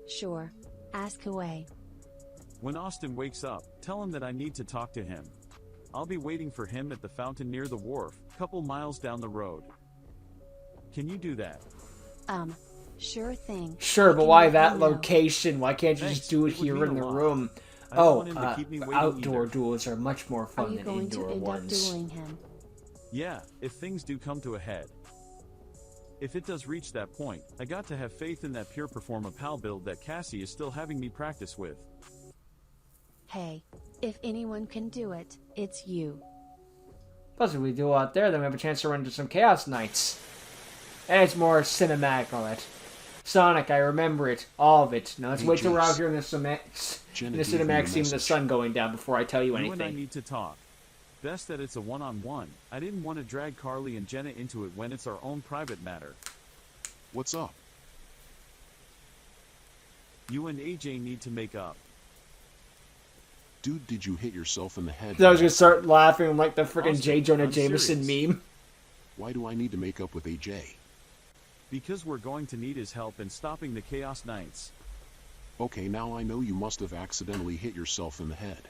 Speaker 7: Sure. Ask away.
Speaker 8: When Austin wakes up, tell him that I need to talk to him. I'll be waiting for him at the fountain near the wharf, couple miles down the road. Can you do that?
Speaker 7: Sure thing.
Speaker 1: Sure,
Speaker 7: I
Speaker 1: but
Speaker 7: can
Speaker 1: why
Speaker 7: let
Speaker 1: that
Speaker 7: you know.
Speaker 1: location? Why can't you
Speaker 8: Thanks,
Speaker 1: just do it
Speaker 8: it would
Speaker 1: here
Speaker 8: mean
Speaker 1: in
Speaker 8: a
Speaker 1: the
Speaker 8: lot.
Speaker 1: room?
Speaker 8: I don't
Speaker 1: Oh,
Speaker 8: want him to keep me waiting
Speaker 1: outdoor
Speaker 8: either.
Speaker 1: duels are much more
Speaker 7: Are
Speaker 1: fun
Speaker 7: you
Speaker 1: than
Speaker 7: going to
Speaker 1: indoor
Speaker 7: end
Speaker 1: ones.
Speaker 7: up dueling him?
Speaker 8: Yeah, if things do come to a head. If it does reach that point, I got to have faith in that pure performa pal build that Cassie is still having me practice with.
Speaker 7: Hey, if anyone can do it, it's you.
Speaker 1: Plus, if we do out there, then we have a chance to run into some Chaos Knights. And it's more cinematic, all that. Sonic, I remember it. All of it. Now let's
Speaker 2: Hey,
Speaker 1: wait till we're out
Speaker 2: Jace.
Speaker 1: here in the
Speaker 2: Jenna
Speaker 1: cinematic
Speaker 2: gave me a
Speaker 1: scene with the
Speaker 2: message.
Speaker 1: sun going down before I tell you
Speaker 8: You and I
Speaker 1: anything.
Speaker 8: need to talk. Best that it's a one-on-one. I didn't want to drag Carly and Jenna into it when it's our own private matter.
Speaker 2: What's up?
Speaker 8: You and AJ need to make up.
Speaker 2: Dude, did you hit yourself in the head?
Speaker 1: So I was gonna start laughing like the freaking
Speaker 8: Austin,
Speaker 1: J. Jonah
Speaker 8: I'm
Speaker 1: Jameson
Speaker 8: serious.
Speaker 1: meme.
Speaker 2: Why do I need to make up with AJ?
Speaker 8: Because we're going to need his help in stopping the Chaos Knights.
Speaker 2: Okay, now I know you must have accidentally hit yourself in the head.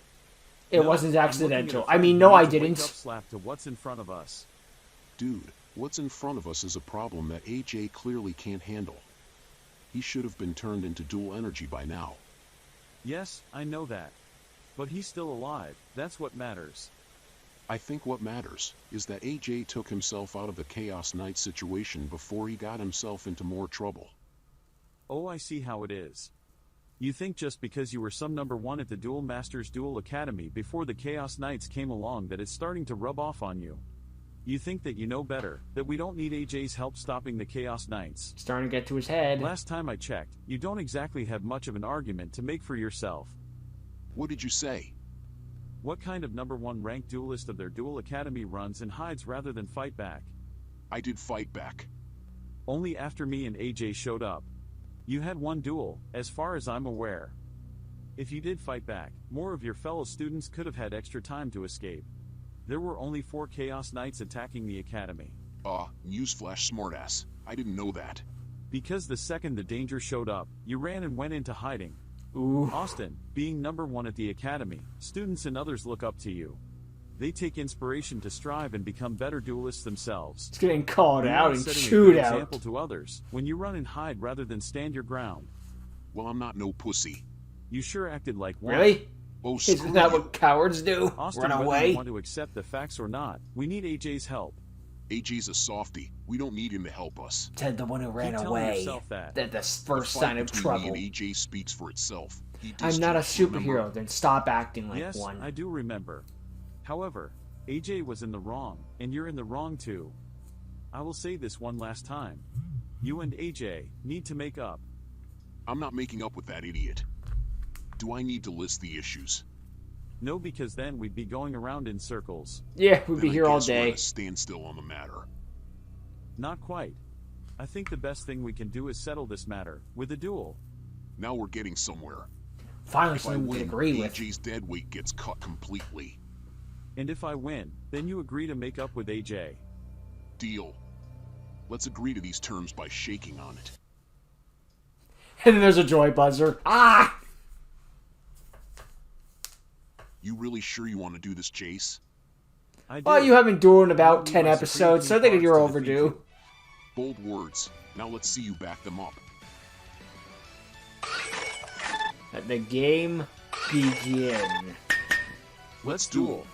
Speaker 1: It
Speaker 8: No,
Speaker 1: wasn't
Speaker 8: I'm looking at a
Speaker 1: accidental. I
Speaker 8: friend
Speaker 1: mean,
Speaker 8: who
Speaker 1: no, I
Speaker 8: needs a wake-up
Speaker 1: didn't.
Speaker 8: slap to what's in front of us.
Speaker 2: Dude, what's in front of us is a problem that AJ clearly can't handle. He should have been turned into dual energy by now.
Speaker 8: Yes, I know that. But he's still alive, that's what matters.
Speaker 2: I think what matters is that AJ took himself out of the Chaos Knight situation before he got himself into more trouble.
Speaker 8: Oh, I see how it is. You think just because you were some number one at the Duel Masters Duel Academy before the Chaos Knights came along that it's starting to rub off on you. You think that you know better, that we don't need AJ's help stopping the Chaos Knights.
Speaker 1: Starting to get to his head.
Speaker 8: Last time I checked, you don't exactly have much of an argument to make for yourself.
Speaker 2: What did you say?
Speaker 8: What kind of number one ranked duelist of their Duel Academy runs and hides rather than fight back?
Speaker 2: I did fight back.
Speaker 8: Only after me and AJ showed up. You had one duel, as far as I'm aware. If you did fight back, more of your fellow students could have had extra time to escape. There were only 4 Chaos Knights attacking the Academy.
Speaker 2: Newsflash smartass. I didn't know that.
Speaker 8: Because the second the danger showed up, you ran and went into hiding.
Speaker 1: Ooh.
Speaker 8: Austin, being number one at the Academy, students and others look up to you. They take inspiration to strive and become better duelists themselves.
Speaker 1: It's getting called
Speaker 8: You're
Speaker 1: out
Speaker 8: not
Speaker 1: and
Speaker 8: setting a
Speaker 1: chewed
Speaker 8: good
Speaker 1: out.
Speaker 8: example to others when you run and hide rather than stand your ground.
Speaker 2: Well, I'm not no pussy.
Speaker 8: You sure acted like one.
Speaker 1: Really?
Speaker 2: Oh, screw
Speaker 1: Isn't that
Speaker 2: you.
Speaker 1: what cowards do?
Speaker 8: Austin,
Speaker 1: Run
Speaker 8: whether
Speaker 1: away?
Speaker 8: you want to accept the facts or not, we need AJ's help.
Speaker 2: AJ's a softie. We don't need him to help us.
Speaker 1: Ted, the one who ran
Speaker 8: Keep telling
Speaker 1: away.
Speaker 8: yourself that.
Speaker 1: The
Speaker 2: The
Speaker 1: first
Speaker 2: fight
Speaker 1: sign of
Speaker 2: between
Speaker 1: trouble.
Speaker 2: me and AJ speaks for itself. He
Speaker 1: I'm
Speaker 2: dissed
Speaker 1: not a
Speaker 2: you, remember?
Speaker 1: superhero, then stop acting like
Speaker 8: Yes,
Speaker 1: one.
Speaker 8: I do remember. However, AJ was in the wrong, and you're in the wrong too. I will say this one last time. You and AJ need to make up.
Speaker 2: I'm not making up with that idiot. Do I need to list the issues?
Speaker 8: No, because then we'd be going around in circles.
Speaker 1: Yeah, we'd be
Speaker 2: Then I
Speaker 1: here all
Speaker 2: guess we're
Speaker 1: day.
Speaker 2: at a standstill on the matter.
Speaker 8: Not quite. I think the best thing we can do is settle this matter with a duel.
Speaker 2: Now we're getting somewhere.
Speaker 1: Finally,
Speaker 2: If I
Speaker 1: something we
Speaker 2: win,
Speaker 1: can agree with.
Speaker 2: AJ's dead weight gets cut completely.
Speaker 8: And if I win, then you agree to make up with AJ.
Speaker 2: Deal. Let's agree to these terms by shaking on it.
Speaker 1: And then there's a joy buzzer. Ah!
Speaker 2: You really sure you want to do this, Jace?
Speaker 8: I do.
Speaker 1: Well, you haven't dueled in about 10
Speaker 8: My
Speaker 1: episodes, so I
Speaker 8: Supreme
Speaker 1: think you're
Speaker 8: cards to defeat
Speaker 1: overdue.
Speaker 8: you.
Speaker 2: Bold words. Now let's see you back them up.
Speaker 1: Let the game begin.
Speaker 8: Let's duel.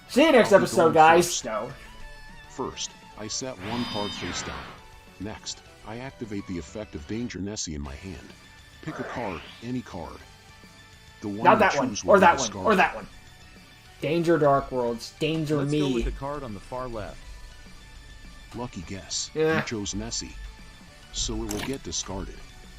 Speaker 1: See you next
Speaker 2: I'll be
Speaker 1: episode,
Speaker 2: going
Speaker 1: guys.
Speaker 2: first.
Speaker 1: No.
Speaker 2: First, I set one card face down. Next, I activate the effect of Danger Nessie in my hand. Pick a card, any card. The one
Speaker 1: Not
Speaker 2: you
Speaker 1: that one,
Speaker 2: choose will
Speaker 1: or
Speaker 2: be
Speaker 1: that one,
Speaker 2: discarded.
Speaker 1: or that one. Danger Dark Worlds. Danger
Speaker 8: Let's
Speaker 1: me.
Speaker 8: go with the card on the far left.
Speaker 2: Lucky guess.
Speaker 1: Yeah.
Speaker 2: You chose Nessie. So it will get discarded.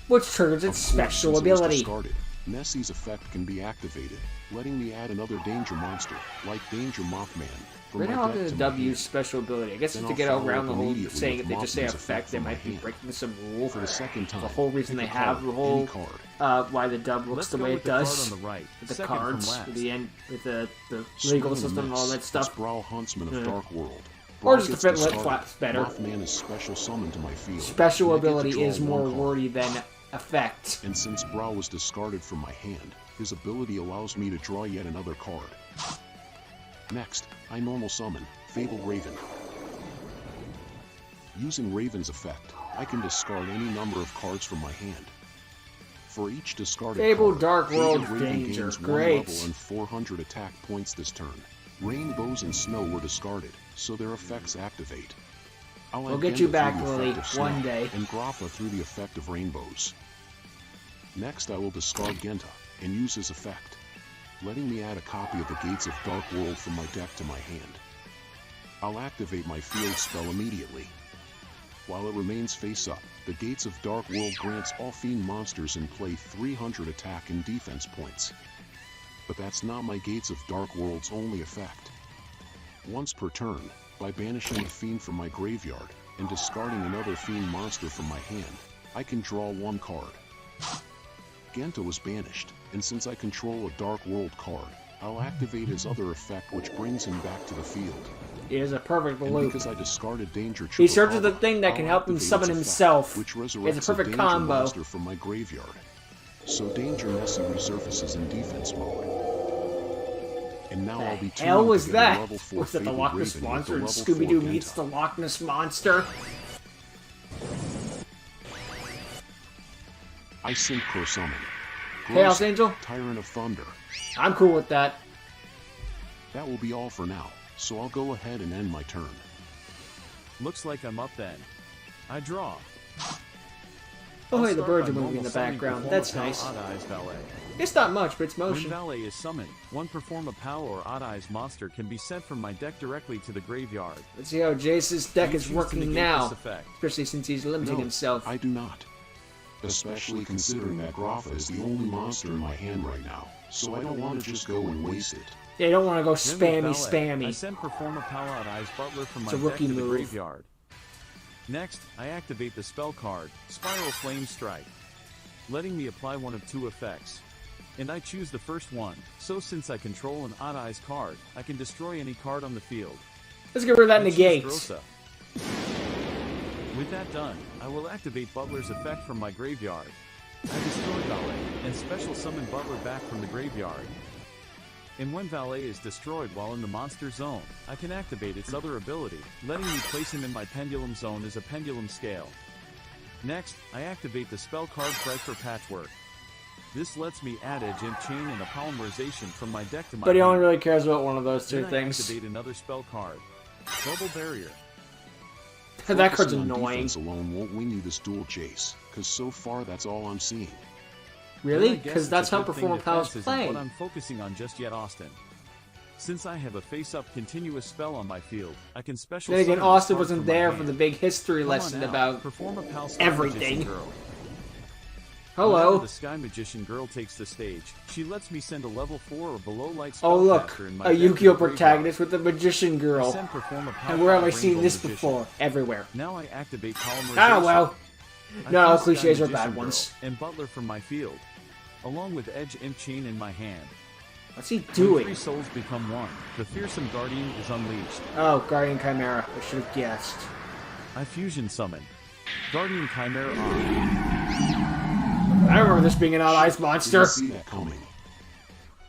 Speaker 1: Which triggers
Speaker 2: Of
Speaker 1: its
Speaker 2: course,
Speaker 1: special
Speaker 2: since it was
Speaker 1: ability.
Speaker 2: discarded, Nessie's effect can be activated, letting me add another danger monster, like Danger Mothman, from
Speaker 1: Right
Speaker 2: my
Speaker 1: now,
Speaker 2: deck
Speaker 1: the
Speaker 2: to my
Speaker 1: W's
Speaker 2: hand.
Speaker 1: special ability. I guess
Speaker 2: Then
Speaker 1: it's to
Speaker 2: I'll
Speaker 1: get
Speaker 2: follow
Speaker 1: around
Speaker 2: up
Speaker 1: the whole
Speaker 2: immediately
Speaker 1: saying
Speaker 2: with
Speaker 1: if they just say
Speaker 2: Mothman's
Speaker 1: effect, they
Speaker 2: from my
Speaker 1: might be
Speaker 2: hand.
Speaker 1: breaking some rule.
Speaker 2: For the second time,
Speaker 1: The whole reason
Speaker 2: pick
Speaker 1: they
Speaker 2: a
Speaker 1: have
Speaker 2: card,
Speaker 1: the
Speaker 2: any
Speaker 1: whole
Speaker 2: card.
Speaker 1: why the dub looks
Speaker 8: Let's
Speaker 1: the
Speaker 8: go
Speaker 1: way
Speaker 8: with
Speaker 1: it
Speaker 8: the card
Speaker 1: does.
Speaker 8: on the right,
Speaker 1: With the
Speaker 8: second from
Speaker 1: cards,
Speaker 8: last.
Speaker 1: with the end, with the
Speaker 2: Screw
Speaker 1: legal
Speaker 2: the
Speaker 1: system and all
Speaker 2: mess.
Speaker 1: that
Speaker 2: It's
Speaker 1: stuff.
Speaker 2: Brawl Huntsman of
Speaker 1: Yeah.
Speaker 2: Dark World.
Speaker 1: Or
Speaker 2: Brawl
Speaker 1: just to
Speaker 2: gets
Speaker 1: fit lip
Speaker 2: discarded.
Speaker 1: flaps better.
Speaker 2: Mothman is special summoned to my field.
Speaker 1: Special
Speaker 2: and I get to
Speaker 1: ability
Speaker 2: draw
Speaker 1: is
Speaker 2: one
Speaker 1: more
Speaker 2: card.
Speaker 1: wordy than effect.
Speaker 2: And since Brawl was discarded from my hand, his ability allows me to draw yet another card. Next, I normal summon Fable Raven. Using Raven's effect, I can discard any number of cards from my hand. For each discarded
Speaker 1: Fable
Speaker 2: card,
Speaker 1: Dark
Speaker 2: Fable
Speaker 1: World
Speaker 2: Raven
Speaker 1: Danger.
Speaker 2: gains 1
Speaker 1: Great.
Speaker 2: level and 400 attack points this turn. Rainbows and snow were discarded, so their effects activate. I'll
Speaker 1: We'll
Speaker 2: add
Speaker 1: get you
Speaker 2: Genda
Speaker 1: back,
Speaker 2: through the
Speaker 1: Lily,
Speaker 2: effect of
Speaker 1: one
Speaker 2: snow,
Speaker 1: day.
Speaker 2: and Grapha through the effect of rainbows. Next, I will discard Genta and use his effect, letting me add a copy of the Gates of Dark World from my deck to my hand. I'll activate my field spell immediately. While it remains face up, the Gates of Dark World grants all fiend monsters in play 300 attack and defense points. But that's not my Gates of Dark World's only effect. Once per turn, by banishing a fiend from my graveyard and discarding another fiend monster from my hand, I can draw one card. Genta was banished, and since I control a Dark World card, I'll activate his other effect, which brings him back to the field.
Speaker 1: It is a perfect
Speaker 2: And
Speaker 1: loop.
Speaker 2: because I discarded Danger
Speaker 1: He searches
Speaker 2: Chupacabra,
Speaker 1: the thing that can
Speaker 2: I'll
Speaker 1: help him
Speaker 2: activate
Speaker 1: summon
Speaker 2: its
Speaker 1: himself.
Speaker 2: effect, which
Speaker 1: It's a
Speaker 2: resurrects
Speaker 1: perfect
Speaker 2: Danger
Speaker 1: combo.
Speaker 2: monster from my graveyard. So Danger Nessie resurfaces in defense mode. And now I'll be
Speaker 1: The hell
Speaker 2: tuned
Speaker 1: was
Speaker 2: to get a
Speaker 1: that?
Speaker 2: level 4
Speaker 1: Was that the
Speaker 2: Fable
Speaker 1: Loch Ness
Speaker 2: Raven with
Speaker 1: Monster
Speaker 2: the
Speaker 1: and
Speaker 2: level
Speaker 1: Scooby-Doo
Speaker 2: 4
Speaker 1: meets
Speaker 2: Genta.
Speaker 1: the Loch Ness Monster?
Speaker 2: I Synchro Summon.
Speaker 1: Chaos
Speaker 2: Gross,
Speaker 1: Angel?
Speaker 2: Tyrant of Thunder.
Speaker 1: I'm cool with that.
Speaker 2: That will be all for now, so I'll go ahead and end my turn.
Speaker 8: Looks like I'm up then. I draw.
Speaker 1: Oh,
Speaker 8: I'll
Speaker 1: hey, the
Speaker 8: start
Speaker 1: birds
Speaker 8: by
Speaker 1: are moving
Speaker 8: normal
Speaker 1: in the
Speaker 8: summoning
Speaker 1: background.
Speaker 8: Perform
Speaker 1: That's
Speaker 8: a Pow
Speaker 1: nice.
Speaker 8: Odd Eyes Valet.
Speaker 1: It's not much, but it's
Speaker 8: When
Speaker 1: motion.
Speaker 8: Valet is summoned, one Perform a Pow or Odd Eyes monster can be sent from my deck directly to the graveyard.
Speaker 1: Let's see how Jace's deck
Speaker 8: You
Speaker 1: is
Speaker 8: choose to
Speaker 1: working
Speaker 8: negate
Speaker 1: now.
Speaker 8: this effect.
Speaker 1: Especially since he's limiting
Speaker 2: No,
Speaker 1: himself.
Speaker 2: I do not. Especially considering that Grapha is the only monster in my hand right now, so I don't want to just go and waste it.
Speaker 1: Yeah, you don't want to go
Speaker 8: Then with
Speaker 1: spammy,
Speaker 8: Valet, I
Speaker 1: spammy.
Speaker 8: send Perform a Pow Odd Eyes Butler from my
Speaker 1: It's a
Speaker 8: deck
Speaker 1: rookie
Speaker 8: to the
Speaker 1: move.
Speaker 8: graveyard. Next, I activate the spell card, Spiral Flame Strike, letting me apply one of two effects. And I choose the first one, so since I control an Odd Eyes card, I can destroy any card on the field.
Speaker 1: Let's get rid of that
Speaker 8: I choose
Speaker 1: negate.
Speaker 8: Grossa. With that done, I will activate Butler's effect from my graveyard. I destroy Valet, and special summon Butler back from the graveyard. And when Valet is destroyed while in the monster zone, I can activate its other ability, letting me place him in my pendulum zone as a pendulum scale. Next, I activate the spell card Frightful Patchwork. This lets me add Edge Imp Chain and a Polymerization from my deck to my
Speaker 1: But he only
Speaker 8: hand.
Speaker 1: really cares about one of those two
Speaker 8: Then I
Speaker 1: things.
Speaker 8: activate another spell card, Bubble Barrier.
Speaker 1: That card's
Speaker 2: Focusing on
Speaker 1: annoying.
Speaker 2: defense alone won't win you this duel, Jace, because so far that's all I'm seeing.
Speaker 1: Really?
Speaker 8: Well, I guess
Speaker 1: Because
Speaker 8: it's
Speaker 1: that's
Speaker 8: a
Speaker 1: how
Speaker 8: good thing
Speaker 1: Perform Pow's
Speaker 8: defense isn't
Speaker 1: playing.
Speaker 8: what I'm focusing on just yet, Austin. Since I have a face-up continuous spell on my field, I can special
Speaker 1: Then again,
Speaker 8: summon this
Speaker 1: Austin
Speaker 8: card
Speaker 1: wasn't
Speaker 8: from my
Speaker 1: there
Speaker 8: hand.
Speaker 1: for the big history
Speaker 8: Come
Speaker 1: lesson
Speaker 8: on now,
Speaker 1: about
Speaker 8: Perform a Pal Sky
Speaker 1: everything.
Speaker 8: Magician Girl.
Speaker 1: Hello.
Speaker 8: Whenever the Sky Magician Girl takes the stage, she lets me send a level 4 or below light
Speaker 1: Oh look,
Speaker 8: spellcaster in my
Speaker 1: a
Speaker 8: deck to the
Speaker 1: Yu-Gi-Oh
Speaker 8: graveyard.
Speaker 1: protagonist with the Magician
Speaker 8: I
Speaker 1: Girl.
Speaker 8: send Perform a Pal
Speaker 1: And where have I
Speaker 8: Rainbow
Speaker 1: seen this
Speaker 8: Magician.
Speaker 1: before? Everywhere.
Speaker 8: Now I activate Polymerization.
Speaker 1: Ah well.
Speaker 8: I
Speaker 1: No,
Speaker 8: choose Sky
Speaker 1: cliches are
Speaker 8: Magician
Speaker 1: bad
Speaker 8: Girl
Speaker 1: ones.
Speaker 8: And Butler from my field, along with Edge Imp Chain in my hand.
Speaker 1: What's he
Speaker 8: When
Speaker 1: doing?
Speaker 8: 3 souls become 1, the fearsome guardian is unleashed.
Speaker 1: Oh, Guardian Chimera. I should have guessed.
Speaker 8: I fusion summon. Guardian Chimera on.
Speaker 1: I remember this being an odd eyes monster.
Speaker 2: See that coming.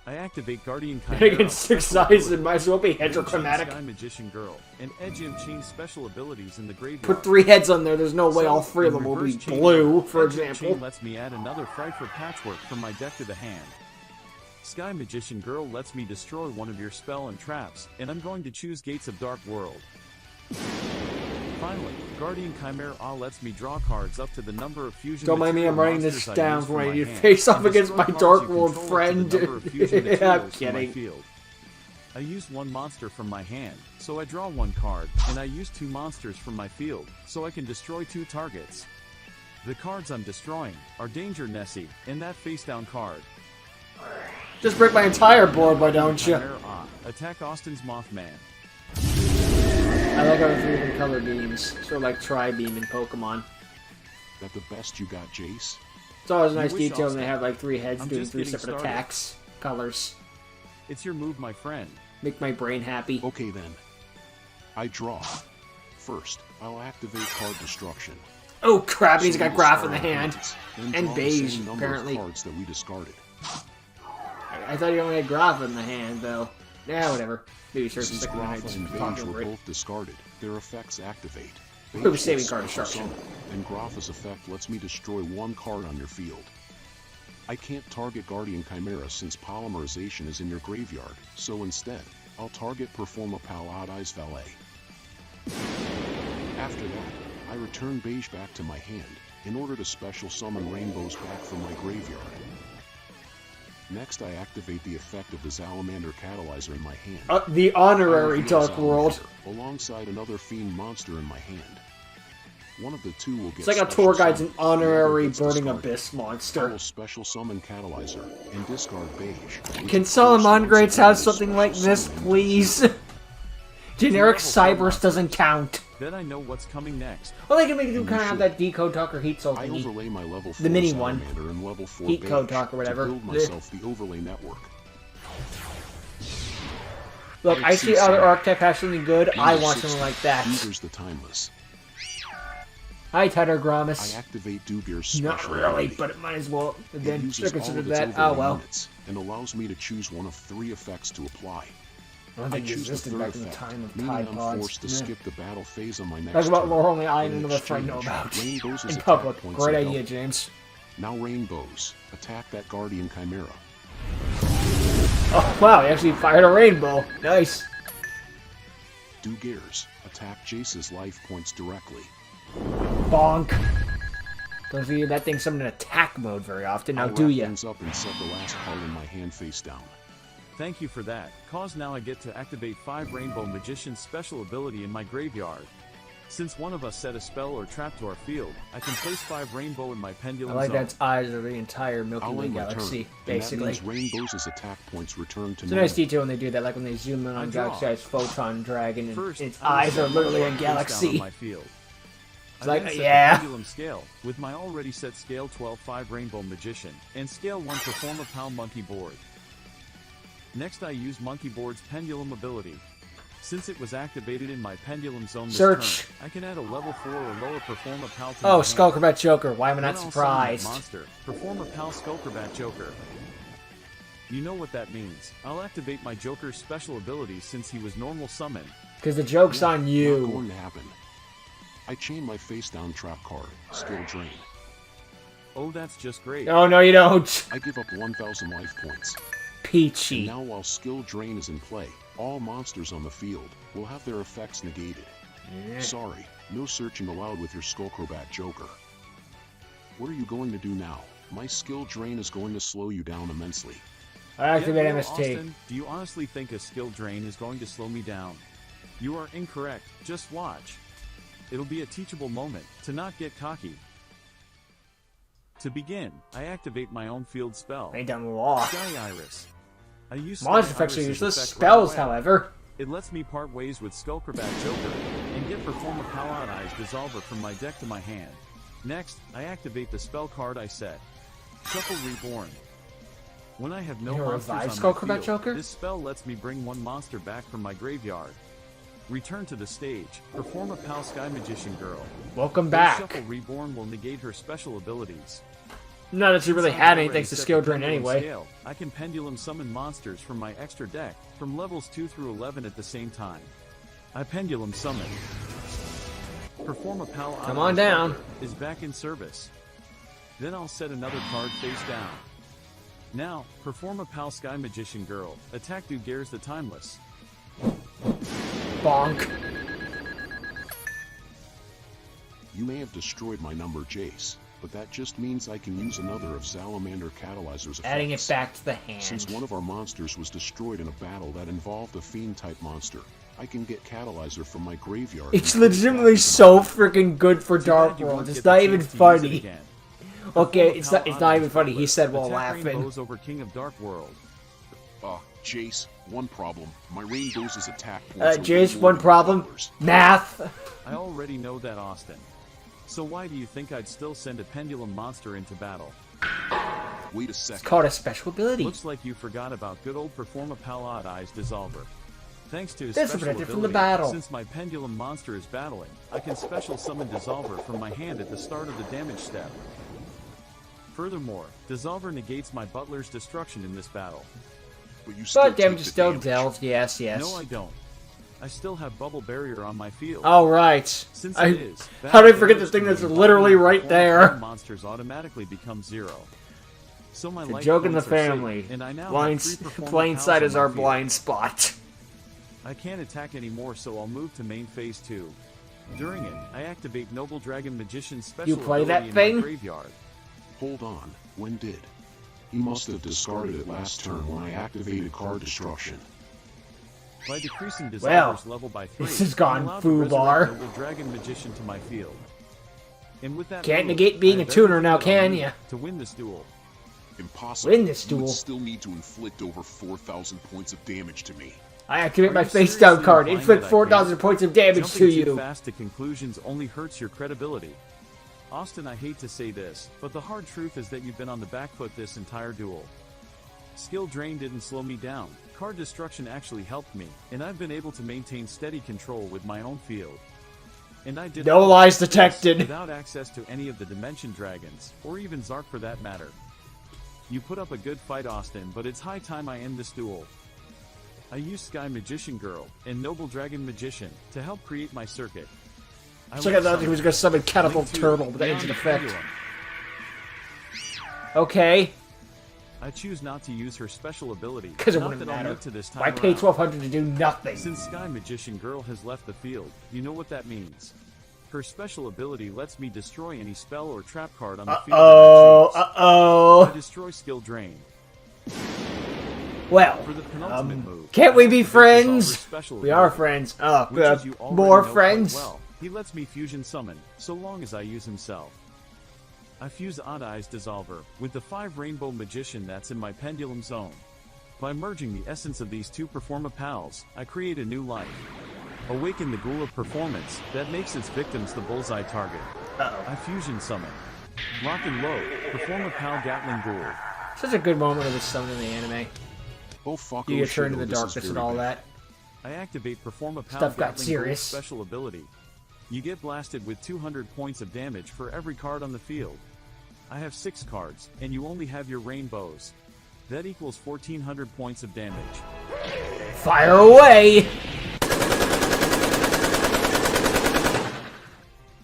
Speaker 8: I activate Guardian Chimera.
Speaker 1: Against 6 eyes, it might as well be heterochromatic.
Speaker 8: Sky Magician Girl, and Edgem change special abilities in the graveyard.
Speaker 1: Put 3 heads on there, there's no way
Speaker 8: So,
Speaker 1: all 3 of
Speaker 8: in
Speaker 1: them will be
Speaker 8: reverse chain
Speaker 1: blue,
Speaker 8: mode,
Speaker 1: for
Speaker 8: Edgem
Speaker 1: example.
Speaker 8: Chain lets me add another Frightful Patchwork from my deck to the hand. Sky Magician Girl lets me destroy one of your spell and traps, and I'm going to choose Gates of Dark World. Finally, Guardian Chimera lets me draw cards up to the number of fusion
Speaker 1: Don't mind me, I'm
Speaker 8: material
Speaker 1: writing this
Speaker 8: monsters I
Speaker 1: down
Speaker 8: use
Speaker 1: for
Speaker 8: from
Speaker 1: when I
Speaker 8: my
Speaker 1: need to
Speaker 8: hand,
Speaker 1: face off
Speaker 8: and
Speaker 1: against
Speaker 8: destroy
Speaker 1: my
Speaker 8: cards
Speaker 1: Dark
Speaker 8: you
Speaker 1: World
Speaker 8: control up to
Speaker 1: friend.
Speaker 8: the number of fusion
Speaker 1: I'm
Speaker 8: materials from my
Speaker 1: kidding.
Speaker 8: field. I use 1 monster from my hand, so I draw 1 card, and I use 2 monsters from my field, so I can destroy 2 targets. The cards I'm destroying are Danger Nessie, and that face-down card.
Speaker 1: Just break my entire board, why don't you?
Speaker 8: Chimera on. Attack Austin's Mothman.
Speaker 1: I like how the 3 different color beams. Sort of like Tri-Beam in Pokemon.
Speaker 2: That the best you got, Jace?
Speaker 1: It's always a nice
Speaker 8: wish,
Speaker 1: detail when
Speaker 8: Austin.
Speaker 1: they have like 3 heads
Speaker 8: I'm
Speaker 1: doing
Speaker 8: just
Speaker 1: 3
Speaker 8: getting
Speaker 1: separate
Speaker 8: started.
Speaker 1: attacks. Colors.
Speaker 8: It's your move, my friend.
Speaker 1: Make my brain happy.
Speaker 2: Okay then. I draw. First, I'll activate card destruction.
Speaker 1: Oh crap, he's
Speaker 2: So
Speaker 1: got
Speaker 2: we
Speaker 1: Graph in
Speaker 2: discard
Speaker 1: the hand.
Speaker 2: cards, then
Speaker 1: And
Speaker 2: draw the
Speaker 1: beige,
Speaker 2: same number
Speaker 1: apparently.
Speaker 2: of cards that we discarded.
Speaker 1: I thought he only had Graph in the hand, though. Yeah, whatever. Maybe search
Speaker 2: Since
Speaker 1: second night,
Speaker 2: Grapha
Speaker 1: just
Speaker 2: and Beige
Speaker 1: talking
Speaker 2: were
Speaker 1: over it.
Speaker 2: both discarded, their effects activate.
Speaker 1: We were
Speaker 2: Beige
Speaker 1: saving
Speaker 2: will
Speaker 1: card
Speaker 2: special
Speaker 1: destruction.
Speaker 2: summon, and Grapha's effect lets me destroy 1 card on your field. I can't target Guardian Chimera since polymerization is in your graveyard, so instead, I'll target Performa Pal Odd Eyes Valet. After that, I return Beige back to my hand, in order to special summon Rainbows back from my graveyard. Next I activate the effect of the Salamander Catalyzer in my hand.
Speaker 1: The honorary
Speaker 2: I reveal
Speaker 1: Dark World.
Speaker 2: Salamander, alongside another Fiend monster in my hand. One of the 2 will get
Speaker 1: It's like a
Speaker 2: special
Speaker 1: tour guide's an
Speaker 2: summoned, the other
Speaker 1: honorary
Speaker 2: gets
Speaker 1: Burning
Speaker 2: discarded.
Speaker 1: Abyss
Speaker 2: I
Speaker 1: monster.
Speaker 2: will special summon Catalyzer and discard Beige. which
Speaker 1: Can
Speaker 2: of course
Speaker 1: Salamangreats have
Speaker 2: is
Speaker 1: something like
Speaker 2: special
Speaker 1: this,
Speaker 2: summoned.
Speaker 1: please? Generic
Speaker 8: Level 4
Speaker 1: Cyberse doesn't count.
Speaker 8: Then I know what's coming next.
Speaker 1: Well, they can make them kind of
Speaker 2: You
Speaker 1: have
Speaker 2: should.
Speaker 1: that Decode Talk or Heat Soul
Speaker 2: I
Speaker 1: thingy.
Speaker 2: overlay my level 4
Speaker 1: The mini one.
Speaker 2: Salamander and level 4
Speaker 1: Heat
Speaker 2: Beige
Speaker 1: code talk or whatever.
Speaker 2: to build myself the overlay network.
Speaker 1: Look, I see other archetype has something good. I
Speaker 2: Number
Speaker 1: want
Speaker 2: 60,
Speaker 1: something like that.
Speaker 2: Uber's the Timeless.
Speaker 1: Hi,
Speaker 2: I
Speaker 1: Tethergramus.
Speaker 2: activate Dugir's
Speaker 1: Not
Speaker 2: special
Speaker 1: really,
Speaker 2: ability.
Speaker 1: but it might as well.
Speaker 2: It
Speaker 1: Then
Speaker 2: uses
Speaker 1: should
Speaker 2: all
Speaker 1: consider
Speaker 2: of its
Speaker 1: that.
Speaker 2: overlay
Speaker 1: Oh well.
Speaker 2: units, and allows me to choose one of 3 effects to apply.
Speaker 1: I don't
Speaker 2: I
Speaker 1: think it
Speaker 2: choose the
Speaker 1: existed
Speaker 2: 3rd
Speaker 1: back in the
Speaker 2: effect,
Speaker 1: time of
Speaker 2: meaning
Speaker 1: Tide
Speaker 2: I'm
Speaker 1: Pods.
Speaker 2: forced to
Speaker 1: Meh.
Speaker 2: skip the battle phase on my next
Speaker 1: Talk about
Speaker 2: turn.
Speaker 1: lore only I
Speaker 2: In
Speaker 1: and another friend know
Speaker 2: exchange,
Speaker 1: about.
Speaker 2: Rainbows'
Speaker 1: In
Speaker 2: attack
Speaker 1: public.
Speaker 2: points
Speaker 1: Great
Speaker 2: are
Speaker 1: idea,
Speaker 2: doubled.
Speaker 1: James.
Speaker 2: Now Rainbows, attack that Guardian Chimera.
Speaker 1: Oh wow, he actually fired a rainbow. Nice.
Speaker 2: Dugears, attack Jace's life points directly.
Speaker 1: Bonk. Don't figure that thing's summoned in attack mode very often. Now
Speaker 2: I'll
Speaker 1: do
Speaker 2: wrap
Speaker 1: ya?
Speaker 2: things up and set the last card in my hand face down.
Speaker 8: Thank you for that, cause now I get to activate 5 Rainbow Magician's special ability in my graveyard. Since one of us set a spell or trap to our field, I can place 5 Rainbow in my
Speaker 1: I
Speaker 8: Pendulum
Speaker 1: like
Speaker 8: Zone.
Speaker 1: that's eyes of the entire Milky
Speaker 2: I'll
Speaker 1: Way
Speaker 2: end my
Speaker 1: galaxy,
Speaker 2: turn,
Speaker 1: basically.
Speaker 2: and that means Rainbows' attack points return to
Speaker 1: It's a nice
Speaker 2: normal.
Speaker 1: detail when they do that, like when they zoom in
Speaker 8: I
Speaker 1: on
Speaker 8: draw.
Speaker 1: Galaxy Eyes Photon Dragon and
Speaker 8: First,
Speaker 1: its
Speaker 8: I will
Speaker 1: eyes
Speaker 8: set
Speaker 1: are literally
Speaker 8: one
Speaker 1: a
Speaker 8: face down on
Speaker 1: galaxy.
Speaker 8: my field.
Speaker 1: It's
Speaker 8: I
Speaker 1: like,
Speaker 8: then set the
Speaker 1: yeah.
Speaker 8: Pendulum Scale with my already set Scale 12 5 Rainbow Magician and Scale 1 Perform a Pal Monkey Board. Next I use Monkey Board's Pendulum ability. Since it was activated in my Pendulum Zone this
Speaker 1: Search.
Speaker 8: turn, I can add a level 4 or lower Perform a Pal to
Speaker 1: Oh,
Speaker 8: my
Speaker 1: Skull
Speaker 8: hand.
Speaker 1: Crobat Joker. Why am I
Speaker 8: Then
Speaker 1: not
Speaker 8: I'll summon that
Speaker 1: surprised?
Speaker 8: Monster. Perform a Pal Skullcrobat Joker. You know what that means. I'll activate my Joker's special ability since he was normal summon.
Speaker 1: Because the joke's on
Speaker 2: Not
Speaker 1: you.
Speaker 2: going to happen. I chain my face down trap card, Skill Drain.
Speaker 8: Oh, that's just great.
Speaker 1: Oh, no, you don't.
Speaker 2: I give up 1,000 life points.
Speaker 1: Peachy.
Speaker 2: Now while Skill Drain is in play, all monsters on the field will have their effects negated. Sorry, no searching allowed with your Skullcrobat Joker. What are you going to do now? My Skill Drain is going to slow you down immensely.
Speaker 1: I activate
Speaker 8: Yeah, well,
Speaker 1: MST.
Speaker 8: Austin, do you honestly think a skill drain is going to slow me down? You are incorrect. Just watch. It'll be a teachable moment to not get cocky. To begin, I activate my own field spell.
Speaker 1: Ain't done law.
Speaker 8: Sky Iris. I use
Speaker 1: Monster
Speaker 8: Sky
Speaker 1: effects are
Speaker 8: Iris's
Speaker 1: useless.
Speaker 8: effect
Speaker 1: Spells,
Speaker 8: right away.
Speaker 1: however.
Speaker 8: It lets me part ways with Skullcrobat Joker and get Perform a Pal Eyes Dissolver from my deck to my hand. Next, I activate the spell card I set. Shuffle Reborn. When I have no
Speaker 1: You know,
Speaker 8: monsters
Speaker 1: revive
Speaker 8: on
Speaker 1: Skull
Speaker 8: my
Speaker 1: Combat
Speaker 8: field,
Speaker 1: Joker?
Speaker 8: this spell lets me bring one monster back from my graveyard. Return to the stage. Perform a Pal Sky Magician Girl.
Speaker 1: Welcome
Speaker 8: Ghost
Speaker 1: back.
Speaker 8: Shuffle Reborn will negate her special abilities.
Speaker 1: Not that you really
Speaker 8: Since I've
Speaker 1: had
Speaker 8: already
Speaker 1: anything to
Speaker 8: set
Speaker 1: skill
Speaker 8: the
Speaker 1: drain
Speaker 8: pendulum
Speaker 1: anyway.
Speaker 8: scale, I can pendulum summon monsters from my extra deck, from levels 2 through 11 at the same time. I pendulum summon. Perform a Pal
Speaker 1: Come on down.
Speaker 8: is back in service. Then I'll set another card face down. Now, perform a Pal Sky Magician Girl. Attack Dugares the Timeless.
Speaker 1: Bonk.
Speaker 2: You may have destroyed my number, Jace, but that just means I can use another of Salamander Catalyzer's effects.
Speaker 1: Adding it back to the hand.
Speaker 2: Since one of our monsters was destroyed in a battle that involved a Fiend-type monster, I can get Catalyzer from my graveyard.
Speaker 1: It's
Speaker 2: and put it
Speaker 1: legitimately
Speaker 2: back
Speaker 1: so freaking good for
Speaker 8: Too
Speaker 1: Dark
Speaker 8: bad you
Speaker 1: World.
Speaker 8: won't
Speaker 1: It's
Speaker 8: get the
Speaker 1: not even
Speaker 8: chance to use it
Speaker 1: funny.
Speaker 8: again.
Speaker 1: Okay,
Speaker 8: Perform a
Speaker 1: it's
Speaker 8: Pal
Speaker 1: not even
Speaker 8: Honor
Speaker 1: funny. He said while
Speaker 8: Attack
Speaker 1: laughing.
Speaker 8: Rainbows over King of Dark World.
Speaker 2: Jace, one problem. My Rainbows' attack points are
Speaker 1: Jace,
Speaker 2: way
Speaker 1: one
Speaker 2: more than
Speaker 1: problem.
Speaker 2: others.
Speaker 1: Math.
Speaker 8: I already know that, Austin. So why do you think I'd still send a pendulum monster into battle?
Speaker 2: Wait a
Speaker 1: It's
Speaker 2: second.
Speaker 1: called a special ability.
Speaker 8: Looks like you forgot about good old Perform a Pal Odd Eyes Dissolver. Thanks to his
Speaker 1: This
Speaker 8: special
Speaker 1: protected
Speaker 8: ability,
Speaker 1: from the battle.
Speaker 8: since my pendulum monster is battling, I can special summon Dissolver from my hand at the start of the damage step. Furthermore, Dissolver negates my butler's destruction in this battle.
Speaker 2: But you still
Speaker 1: But damage
Speaker 2: take
Speaker 1: is
Speaker 2: the
Speaker 1: still
Speaker 2: damage.
Speaker 1: dealt. Yes, yes.
Speaker 8: No, I don't. I still have Bubble Barrier on my field.
Speaker 1: All right.
Speaker 8: Since
Speaker 1: I,
Speaker 8: it is,
Speaker 1: how did I forget the
Speaker 8: damage
Speaker 1: thing
Speaker 8: to
Speaker 1: that's
Speaker 8: me,
Speaker 1: literally
Speaker 8: all
Speaker 1: right
Speaker 8: Perform
Speaker 1: there?
Speaker 8: Pal monsters automatically become 0. So my
Speaker 1: It's a
Speaker 8: life
Speaker 1: joke in the
Speaker 8: points are safe,
Speaker 1: family.
Speaker 8: and I now
Speaker 1: Blind,
Speaker 8: have 3 Perform a
Speaker 1: blind
Speaker 8: Pals
Speaker 1: side
Speaker 8: on
Speaker 1: is
Speaker 8: my
Speaker 1: our
Speaker 8: field.
Speaker 1: blind spot.
Speaker 8: I can't attack anymore, so I'll move to main phase 2. During it, I activate Noble Dragon Magician's special
Speaker 1: play
Speaker 8: ability
Speaker 1: that
Speaker 8: in
Speaker 1: thing?
Speaker 8: my graveyard.
Speaker 2: Hold on, when did? He must have discarded it last turn when I activated card destruction.
Speaker 8: By decreasing
Speaker 1: Well,
Speaker 8: Dissolver's level by 3,
Speaker 1: this has gone
Speaker 8: I'm allowed to
Speaker 1: foobar.
Speaker 8: resurrect Noble Dragon Magician to my field. And with that
Speaker 1: Can't
Speaker 8: move,
Speaker 1: negate being
Speaker 8: I
Speaker 1: a
Speaker 8: have
Speaker 1: tuner now,
Speaker 8: everything I
Speaker 1: can
Speaker 8: need
Speaker 1: ya?
Speaker 8: To win this duel.
Speaker 2: Impossible.
Speaker 1: Win this
Speaker 2: You
Speaker 1: duel.
Speaker 2: would still need to inflict over 4,000 points of damage to me.
Speaker 1: I activate
Speaker 8: Are
Speaker 1: my
Speaker 8: you
Speaker 1: face down
Speaker 8: seriously
Speaker 1: card.
Speaker 8: implying
Speaker 1: Inflict
Speaker 8: that I
Speaker 1: 4,000
Speaker 8: can't?
Speaker 1: points of damage to
Speaker 8: Jumping too
Speaker 1: you.
Speaker 8: fast to conclusions only hurts your credibility. Austin, I hate to say this, but the hard truth is that you've been on the back foot this entire duel. Skill drain didn't slow me down. Card destruction actually helped me, and I've been able to maintain steady control with my own field. And I did
Speaker 1: No
Speaker 8: all
Speaker 1: lies
Speaker 8: this
Speaker 1: detected.
Speaker 8: without access to any of the Dimension Dragons, or even Zark for that matter. You put up a good fight, Austin, but it's high time I end this duel. I used Sky Magician Girl and Noble Dragon Magician to help create my circuit.
Speaker 1: So I thought he was going to summon Catapult Turtle, but that ends in effect. Okay,
Speaker 8: I choose not to use her special ability.
Speaker 1: because it
Speaker 8: Not
Speaker 1: wouldn't
Speaker 8: that I'll
Speaker 1: matter.
Speaker 8: need to this time
Speaker 1: Why pay
Speaker 8: around.
Speaker 1: 1,200 to do nothing?
Speaker 8: Since Sky Magician Girl has left the field, you know what that means. Her special ability lets me destroy any spell or trap card on the field
Speaker 1: Uh-oh,
Speaker 8: that I choose. I
Speaker 1: uh-oh.
Speaker 8: destroy skill drain.
Speaker 1: Well,
Speaker 8: For the penultimate move,
Speaker 1: can't we
Speaker 8: I
Speaker 1: be
Speaker 8: activate
Speaker 1: friends?
Speaker 8: Dissolver's special
Speaker 1: We are
Speaker 8: ability,
Speaker 1: friends.
Speaker 8: which, as you already
Speaker 1: More
Speaker 8: know quite
Speaker 1: friends?
Speaker 8: Well. He lets me fusion summon, so long as I use himself. I fuse Odd Eyes Dissolver with the 5 Rainbow Magician that's in my Pendulum Zone. By merging the essence of these two Performa Pals, I create a new life. Awaken the Ghoul of Performance that makes its victims the bullseye target.
Speaker 1: Uh-oh.
Speaker 8: I fusion summon. Lock and load, Performa Pal Gatling Ghoul.
Speaker 1: Such a good moment of this summon in the anime.
Speaker 2: Oh fuck,
Speaker 1: You
Speaker 2: oh
Speaker 1: get
Speaker 2: shit,
Speaker 1: turned into
Speaker 2: oh,
Speaker 1: the
Speaker 2: this is
Speaker 1: darkness and
Speaker 2: very
Speaker 1: all
Speaker 2: bad.
Speaker 1: that.
Speaker 8: I activate Performa Pal
Speaker 1: Stuff got
Speaker 8: Gatling
Speaker 1: serious.
Speaker 8: Ghoul's special ability. You get blasted with 200 points of damage for every card on the field. I have 6 cards, and you only have your rainbows. That equals 1,400 points of damage.
Speaker 1: Fire away!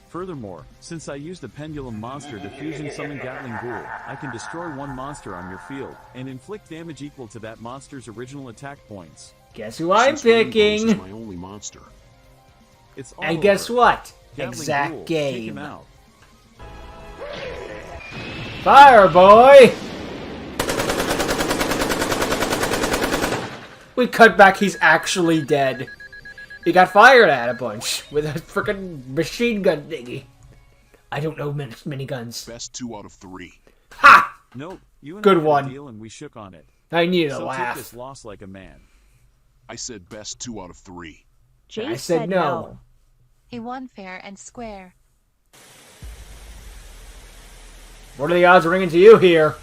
Speaker 8: Furthermore, since I used a Pendulum monster to fusion summon Gatling Ghoul, I can destroy one monster on your field, and inflict damage equal to that monster's original attack points.
Speaker 1: Guess who I'm
Speaker 2: Since Rainbows
Speaker 1: picking?
Speaker 2: is my only monster.
Speaker 8: It's all
Speaker 1: And guess
Speaker 8: over.
Speaker 1: what?
Speaker 8: Gatling
Speaker 1: Exact
Speaker 8: Ghoul, take him
Speaker 1: game.
Speaker 8: out.
Speaker 1: Fire, boy! We cut back, he's actually dead. He got fired at a bunch with a freaking machine gun thingy. I don't know miniguns.
Speaker 2: Best 2 out of 3.
Speaker 1: Ha!
Speaker 8: Nope, you and
Speaker 1: Good
Speaker 8: I had a
Speaker 1: one.
Speaker 8: deal and we shook on it.
Speaker 1: I needed a
Speaker 8: So take this
Speaker 1: laugh.
Speaker 8: loss like a man.
Speaker 2: I said best 2 out of 3.
Speaker 9: Jace
Speaker 1: I said no.
Speaker 9: He won fair and square.
Speaker 1: What are the odds ringing to you here?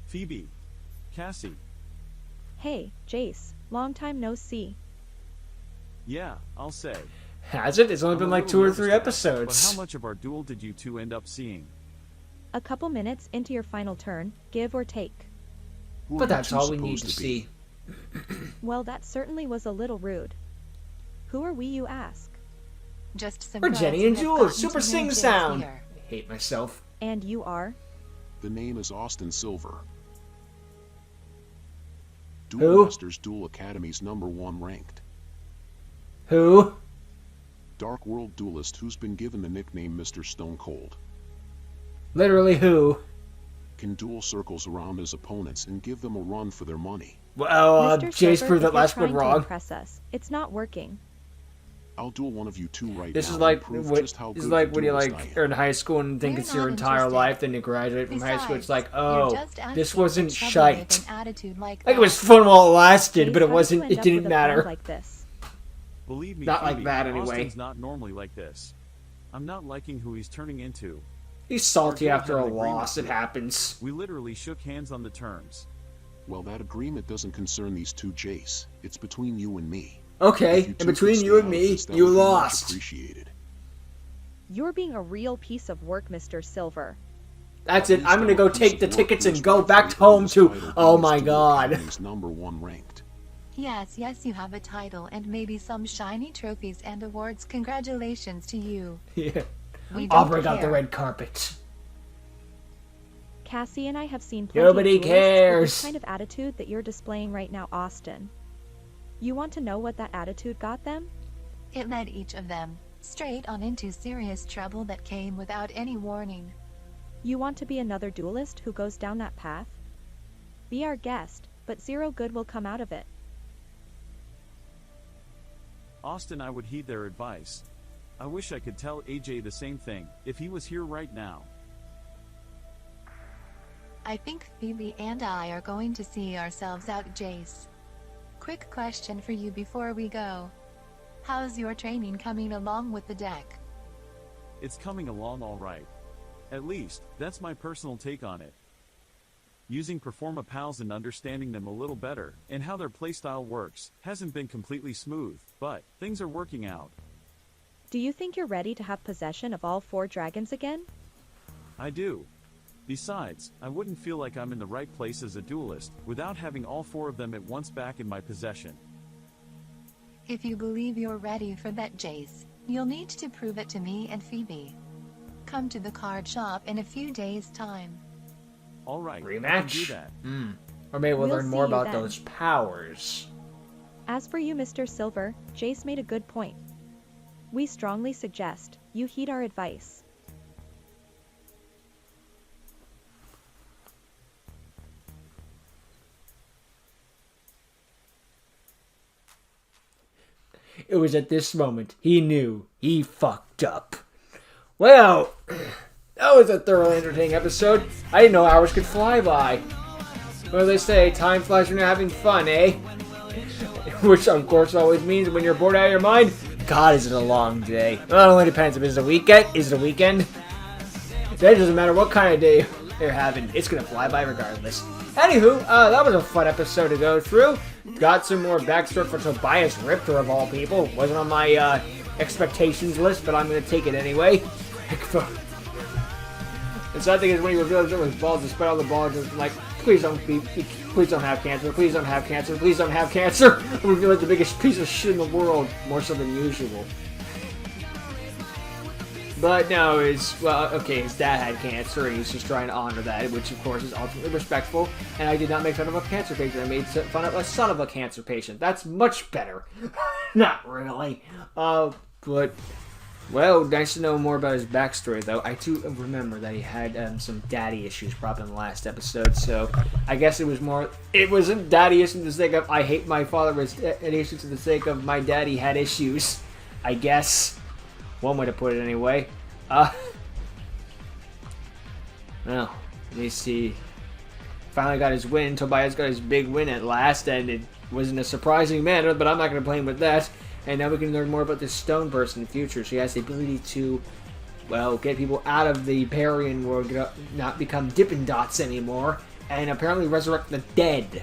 Speaker 8: Phoebe, Cassie.
Speaker 10: Hey, Jace, long time no see.
Speaker 8: Yeah, I'll say.
Speaker 1: Has it? It's only
Speaker 8: I'm
Speaker 1: been
Speaker 8: a
Speaker 1: like
Speaker 8: little
Speaker 1: 2 or
Speaker 8: nervous
Speaker 1: 3
Speaker 8: to ask,
Speaker 1: episodes.
Speaker 8: But how much of our duel did you two end up seeing?
Speaker 10: A couple minutes into your final turn, give or take.
Speaker 2: Who are
Speaker 1: But
Speaker 2: you
Speaker 1: that's
Speaker 2: two
Speaker 1: all we need
Speaker 2: supposed
Speaker 1: to
Speaker 2: be?
Speaker 1: see.
Speaker 10: Well, that certainly was a little rude. Who are we, you ask?
Speaker 9: Just some
Speaker 1: We're
Speaker 9: girls
Speaker 1: Jenny
Speaker 9: who
Speaker 1: and
Speaker 9: have
Speaker 1: Jules,
Speaker 9: gotten
Speaker 1: super
Speaker 9: to know
Speaker 1: sing
Speaker 9: Jace
Speaker 1: sound.
Speaker 9: here.
Speaker 1: I hate myself.
Speaker 10: And you are?
Speaker 2: The name is Austin Silver.
Speaker 1: Who?
Speaker 2: Duel Masters Duel Academy's #1 ranked.
Speaker 1: Who?
Speaker 2: Dark World duelist who's been given the nickname Mr. Stone Cold.
Speaker 1: Literally who?
Speaker 2: Can duel circles around his opponents and give them a run for their money.
Speaker 1: Well,
Speaker 10: Mr.
Speaker 1: Jace
Speaker 10: Silver,
Speaker 1: proved
Speaker 10: if
Speaker 1: that
Speaker 10: you're
Speaker 1: last one
Speaker 10: trying to
Speaker 1: wrong.
Speaker 10: impress us, it's not working.
Speaker 2: I'll duel one of you two right
Speaker 1: This
Speaker 2: now
Speaker 1: is like
Speaker 2: and prove
Speaker 1: what
Speaker 2: just how
Speaker 1: is
Speaker 2: good
Speaker 1: like
Speaker 2: of a
Speaker 1: when you
Speaker 2: duelist
Speaker 1: like
Speaker 2: I
Speaker 1: are
Speaker 2: am.
Speaker 1: in high school and think
Speaker 9: We're
Speaker 1: it's your
Speaker 9: not
Speaker 1: entire
Speaker 9: interested.
Speaker 1: life, then you graduate from high school. It's like,
Speaker 9: Besides,
Speaker 1: oh,
Speaker 9: you're just
Speaker 1: this
Speaker 9: asking
Speaker 1: wasn't
Speaker 9: for trouble
Speaker 1: shite.
Speaker 9: with an attitude like
Speaker 1: Like it was
Speaker 9: that.
Speaker 1: fun while it lasted,
Speaker 10: Jace,
Speaker 1: but it
Speaker 10: how did you
Speaker 1: wasn't.
Speaker 10: end
Speaker 1: It
Speaker 10: up
Speaker 1: didn't
Speaker 10: with a
Speaker 1: matter.
Speaker 10: friend like this?
Speaker 8: Believe me,
Speaker 1: Not like
Speaker 8: Phoebe,
Speaker 1: that anyway.
Speaker 8: Austin's not normally like this. I'm not liking who he's turning into.
Speaker 1: He's salty
Speaker 8: Our duel
Speaker 1: after
Speaker 8: had
Speaker 1: a
Speaker 8: an agreement
Speaker 1: loss. It
Speaker 8: to
Speaker 1: happens.
Speaker 8: We literally shook hands on the terms.
Speaker 2: Well, that agreement doesn't concern these two, Jace. It's between you and me.
Speaker 1: Okay,
Speaker 2: If you
Speaker 1: and
Speaker 2: two
Speaker 1: between
Speaker 2: could
Speaker 1: you
Speaker 2: stay
Speaker 1: and
Speaker 2: out of
Speaker 1: me,
Speaker 2: this, that
Speaker 1: you
Speaker 2: would be much
Speaker 1: lost.
Speaker 2: appreciated.
Speaker 10: You're being a real piece of work, Mr. Silver.
Speaker 1: That's
Speaker 2: At
Speaker 1: it.
Speaker 2: least
Speaker 1: I'm gonna
Speaker 2: I'm
Speaker 1: go
Speaker 2: a piece
Speaker 1: take
Speaker 2: of
Speaker 1: the
Speaker 2: work
Speaker 1: tickets
Speaker 2: who's
Speaker 1: and go back
Speaker 2: rightfully
Speaker 1: home
Speaker 2: earned his
Speaker 1: to.
Speaker 2: title
Speaker 1: Oh
Speaker 2: being
Speaker 1: my
Speaker 2: Duel
Speaker 1: god.
Speaker 2: Academy's #1 ranked.
Speaker 9: Yes, you have a title and maybe some shiny trophies and awards. Congratulations to you.
Speaker 1: Yeah.
Speaker 9: We
Speaker 1: I'll
Speaker 9: don't
Speaker 1: break out the
Speaker 9: care.
Speaker 1: red carpet.
Speaker 10: Cassie and I have seen plenty
Speaker 1: Nobody
Speaker 10: of duelists with
Speaker 1: cares.
Speaker 10: this kind of attitude that you're displaying right now, Austin. You want to know what that attitude got them?
Speaker 9: It led each of them straight on into serious trouble that came without any warning.
Speaker 10: You want to be another duelist who goes down that path? Be our guest, but zero good will come out of it.
Speaker 8: Austin, I would heed their advice. I wish I could tell AJ the same thing, if he was here right now.
Speaker 9: I think Phoebe and I are going to see ourselves out, Jace. Quick question for you before we go. How's your training coming along with the deck?
Speaker 8: It's coming along all right. At least, that's my personal take on it. Using Performa Pals and understanding them a little better, and how their playstyle works, hasn't been completely smooth, but things are working out.
Speaker 10: Do you think you're ready to have possession of all 4 dragons again?
Speaker 8: I do. Besides, I wouldn't feel like I'm in the right place as a duelist, without having all 4 of them at once back in my possession.
Speaker 9: If you believe you're ready for that, Jace, you'll need to prove it to me and Phoebe. Come to the card shop in a few days' time.
Speaker 8: Alright, I can do
Speaker 1: Rematch?
Speaker 8: that.
Speaker 1: Or maybe we'll
Speaker 10: We'll
Speaker 1: learn
Speaker 10: see
Speaker 1: more
Speaker 10: you
Speaker 1: about
Speaker 10: then.
Speaker 1: those powers.
Speaker 10: As for you, Mr. Silver, Jace made a good point. We strongly suggest you heed our advice.
Speaker 1: It was at this moment he knew he fucked up. Well, that was a thoroughly entertaining episode. I didn't know hours could fly by. What do they say? Time flies when you're having fun, eh? Which, of course, always means when you're bored out of your mind, God, is it a long day. Well, it only depends. If it's a weekend, is it a weekend? That doesn't matter what kind of day you're having. It's gonna fly by regardless. Anywho, that was a fun episode to go through. Got some more backstory for Tobias Ripter, of all people. Wasn't on my expectations list, but I'm gonna take it anyway. The sad thing is when he revealed it was bald, despite all the balls, it's like, please don't have cancer, please don't have cancer, please don't have cancer. I reveal like the biggest piece of shit in the world, more so than usual. But no, his dad had cancer, and he's just trying to honor that, which of course is ultimately respectful. And I did not make fun of a cancer patient, I made fun of a son of a cancer patient. That's much better. Not really. But, well, nice to know more about his backstory, though. I do remember that he had some daddy issues probably in the last episode, so I guess it wasn't daddy issues for the sake of I hate my father, it was issues for the sake of my daddy had issues, I guess. One way to put it, anyway. Well, let me see. Finally got his win. Tobias got his big win at last, and it was in a surprising manner, but I'm not going to blame with that. And now we can learn more about this stone person in the future. She has the ability to, well, get people out of the Parian world, not become Dippin' Dots anymore, and apparently resurrect the dead.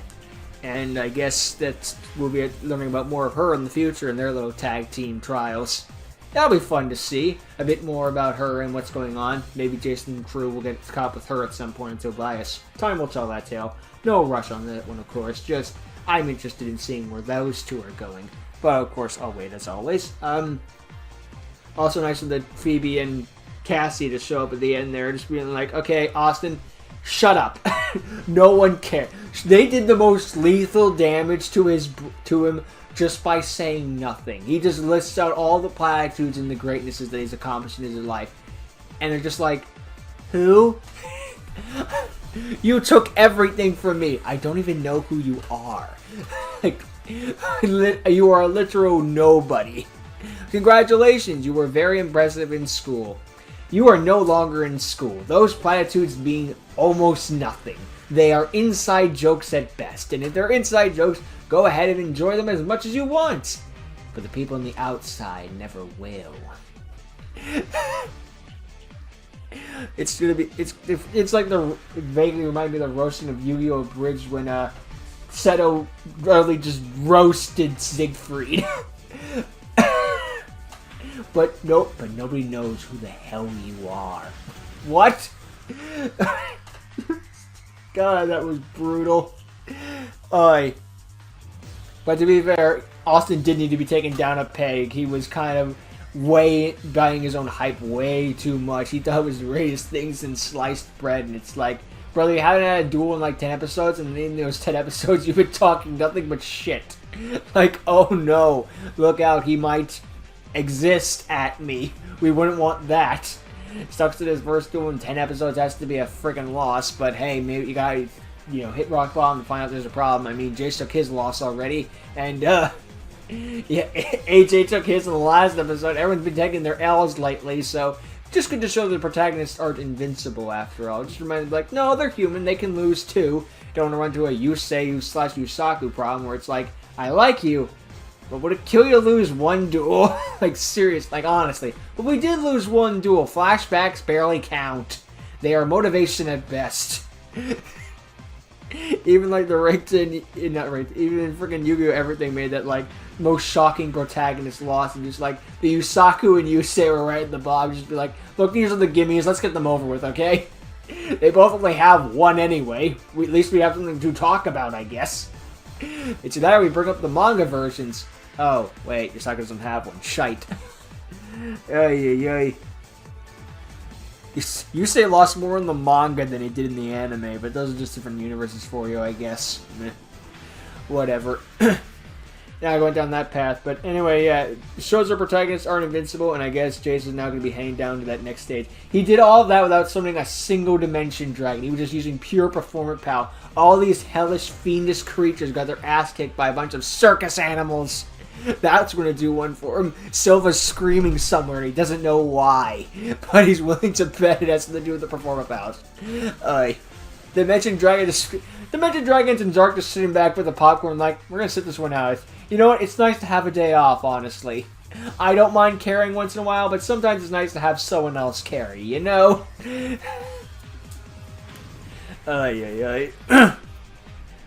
Speaker 1: And I guess that we'll be learning about more of her in the future in their little tag team trials. That'll be fun to see. A bit more about her and what's going on. Maybe Jason and crew will get caught up with her at some point in Tobias. Time will tell that tale. No rush on that one, of course. Just, I'm interested in seeing where those two are going. But, of course, I'll wait as always. Also nice of the Phoebe and Cassie to show up at the end there. Just being like, okay, Austin, shut up. No one cares. They did the most lethal damage to him just by saying nothing. He just lists out all the platitudes and the greatnesses that he's accomplished in his life. And they're just like, who? You took everything from me. I don't even know who you are. Like, you are a literal nobody. Congratulations, you were very impressive in school. You are no longer in school. Those platitudes mean almost nothing. They are inside jokes at best. And if they're inside jokes, go ahead and enjoy them as much as you want. But the people on the outside never will. It's gonna be it's like it vaguely remind me of the roasting of Yu-Gi-Oh! Bridge when Seto really just roasted Siegfried. But nobody knows who the hell you are. What? God, that was brutal. But to be fair, Austin did need to be taken down a peg. He was kind of buying his own hype way too much. He thought it was the greatest thing since sliced bread, and it's like, brother, you haven't had a duel in like 10 episodes, and in those 10 episodes you've been talking nothing but shit. Like, oh no, look out, he might exist at me. We wouldn't want that. Sucks that his first duel in 10 episodes has to be a freaking loss, but hey, maybe you gotta, hit rock bottom and find out there's a problem. I mean, Jace took his loss already, and yeah, AJ took his in the last episode. Everyone's been taking their L's lately, so just good to show the protagonists aren't invincible after all. Just remind them, like, no, they're human, they can lose too. Don't want to run into a Yusei/Yusaku problem where it's like, I like you, but would it kill you to lose one duel? Like, serious, like, honestly. But we did lose one duel. Flashbacks barely count. They are motivation at best. Even like the even in freaking Yu-Gi-Oh! Everything made that, like, most shocking protagonist loss, and just like the Yusaku and Yusei were right at the bottom. Just be like, look, these are the gimmies, let's get them over with, okay? They both only have one anyway. At least we have something to talk about, I guess. It's that we bring up the manga versions. Oh, wait, Yusaku doesn't have one. Shite. Ay. Yusei lost more in the manga than he did in the anime, but those are just different universes for you, I guess. Whatever. Now going down that path, but anyway, yeah, it shows our protagonists aren't invincible, and I guess Jace is now going to be heading down to that next stage. He did all of that without summoning a single dimension dragon. He was just using pure performance power. All these hellish, fiendish creatures got their ass kicked by a bunch of circus animals. That's going to do one for him. Silva's screaming somewhere, and he doesn't know why, but he's willing to bet it has something to do with the performance powers. Dimension Dragons and Zark just sitting back with the popcorn like, we're going to sit this one out. You know what? It's nice to have a day off, honestly. I don't mind carrying once in a while, but sometimes it's nice to have someone else carry, you know?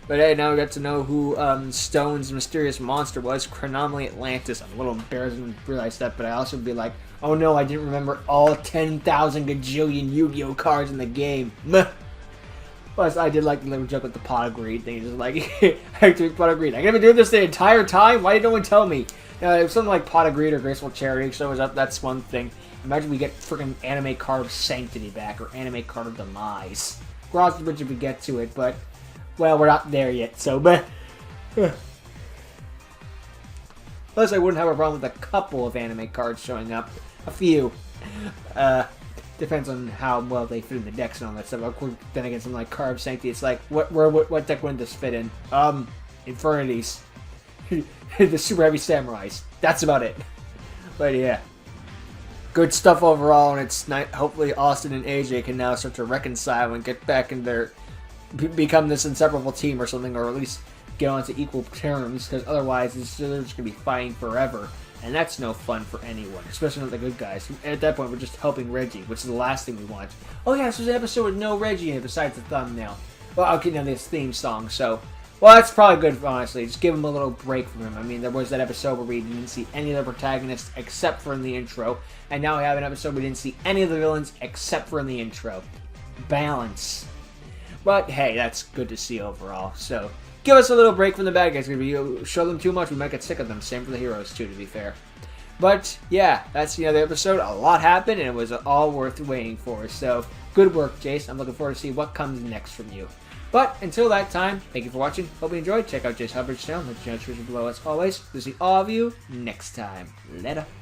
Speaker 1: But hey, now we got to know who Stone's mysterious monster was, Chronomaly Atlantis. I'm a little embarrassed to realize that, but I also would be like, oh no, I didn't remember all 10,000 gajillion Yu-Gi-Oh! Cards in the game. Meh. Plus, I did like the little joke with the pot of greed thing. Just like, I took pot of greed. I'm gonna be doing this the entire time? Why didn't no one tell me? If something like pot of greed or graceful charity shows up, that's one thing. Imagine we get freaking anime card of sanctity back, or anime card of demise. Cross the bridge if we get to it, but, well, we're not there yet, so, but... Plus, I wouldn't have a problem with a couple of anime cards showing up. A few. Depends on how well they fit in the decks and all that stuff. Of course, then again, something like Card of Sanctity, it's like, what deck wouldn't this fit in? Infernities. The Super Heavy Samurais. That's about it. But yeah. Good stuff overall, and it's nice. Hopefully Austin and AJ can now start to reconcile and get back in their... become this inseparable team or something, or at least get on to equal terms, because otherwise they're just going to be fighting forever. And that's no fun for anyone, especially not the good guys. At that point, we're just helping Reggie, which is the last thing we want. Oh yeah, this was an episode with no Reggie in it besides the thumbnail. Well, okay, now this theme song, so... Well, that's probably good, honestly. Just give him a little break from him. I mean, there was that episode where we didn't see any of the protagonists except for in the intro, and now we have an episode where we didn't see any of the villains except for in the intro. Balance. But, hey, that's good to see overall. So, give us a little break from the bad guys. If you show them too much, we might get sick of them. Same for the heroes, too, to be fair. But, yeah, that's the other episode. A lot happened, and it was all worth waiting for. So, good work, Jace. I'm looking forward to see what comes next from you. But, until that time, thank you for watching. Hope you enjoyed. Check out Jace Hubbard's channel. Let the channel below as always. We'll see all of you next time. Later.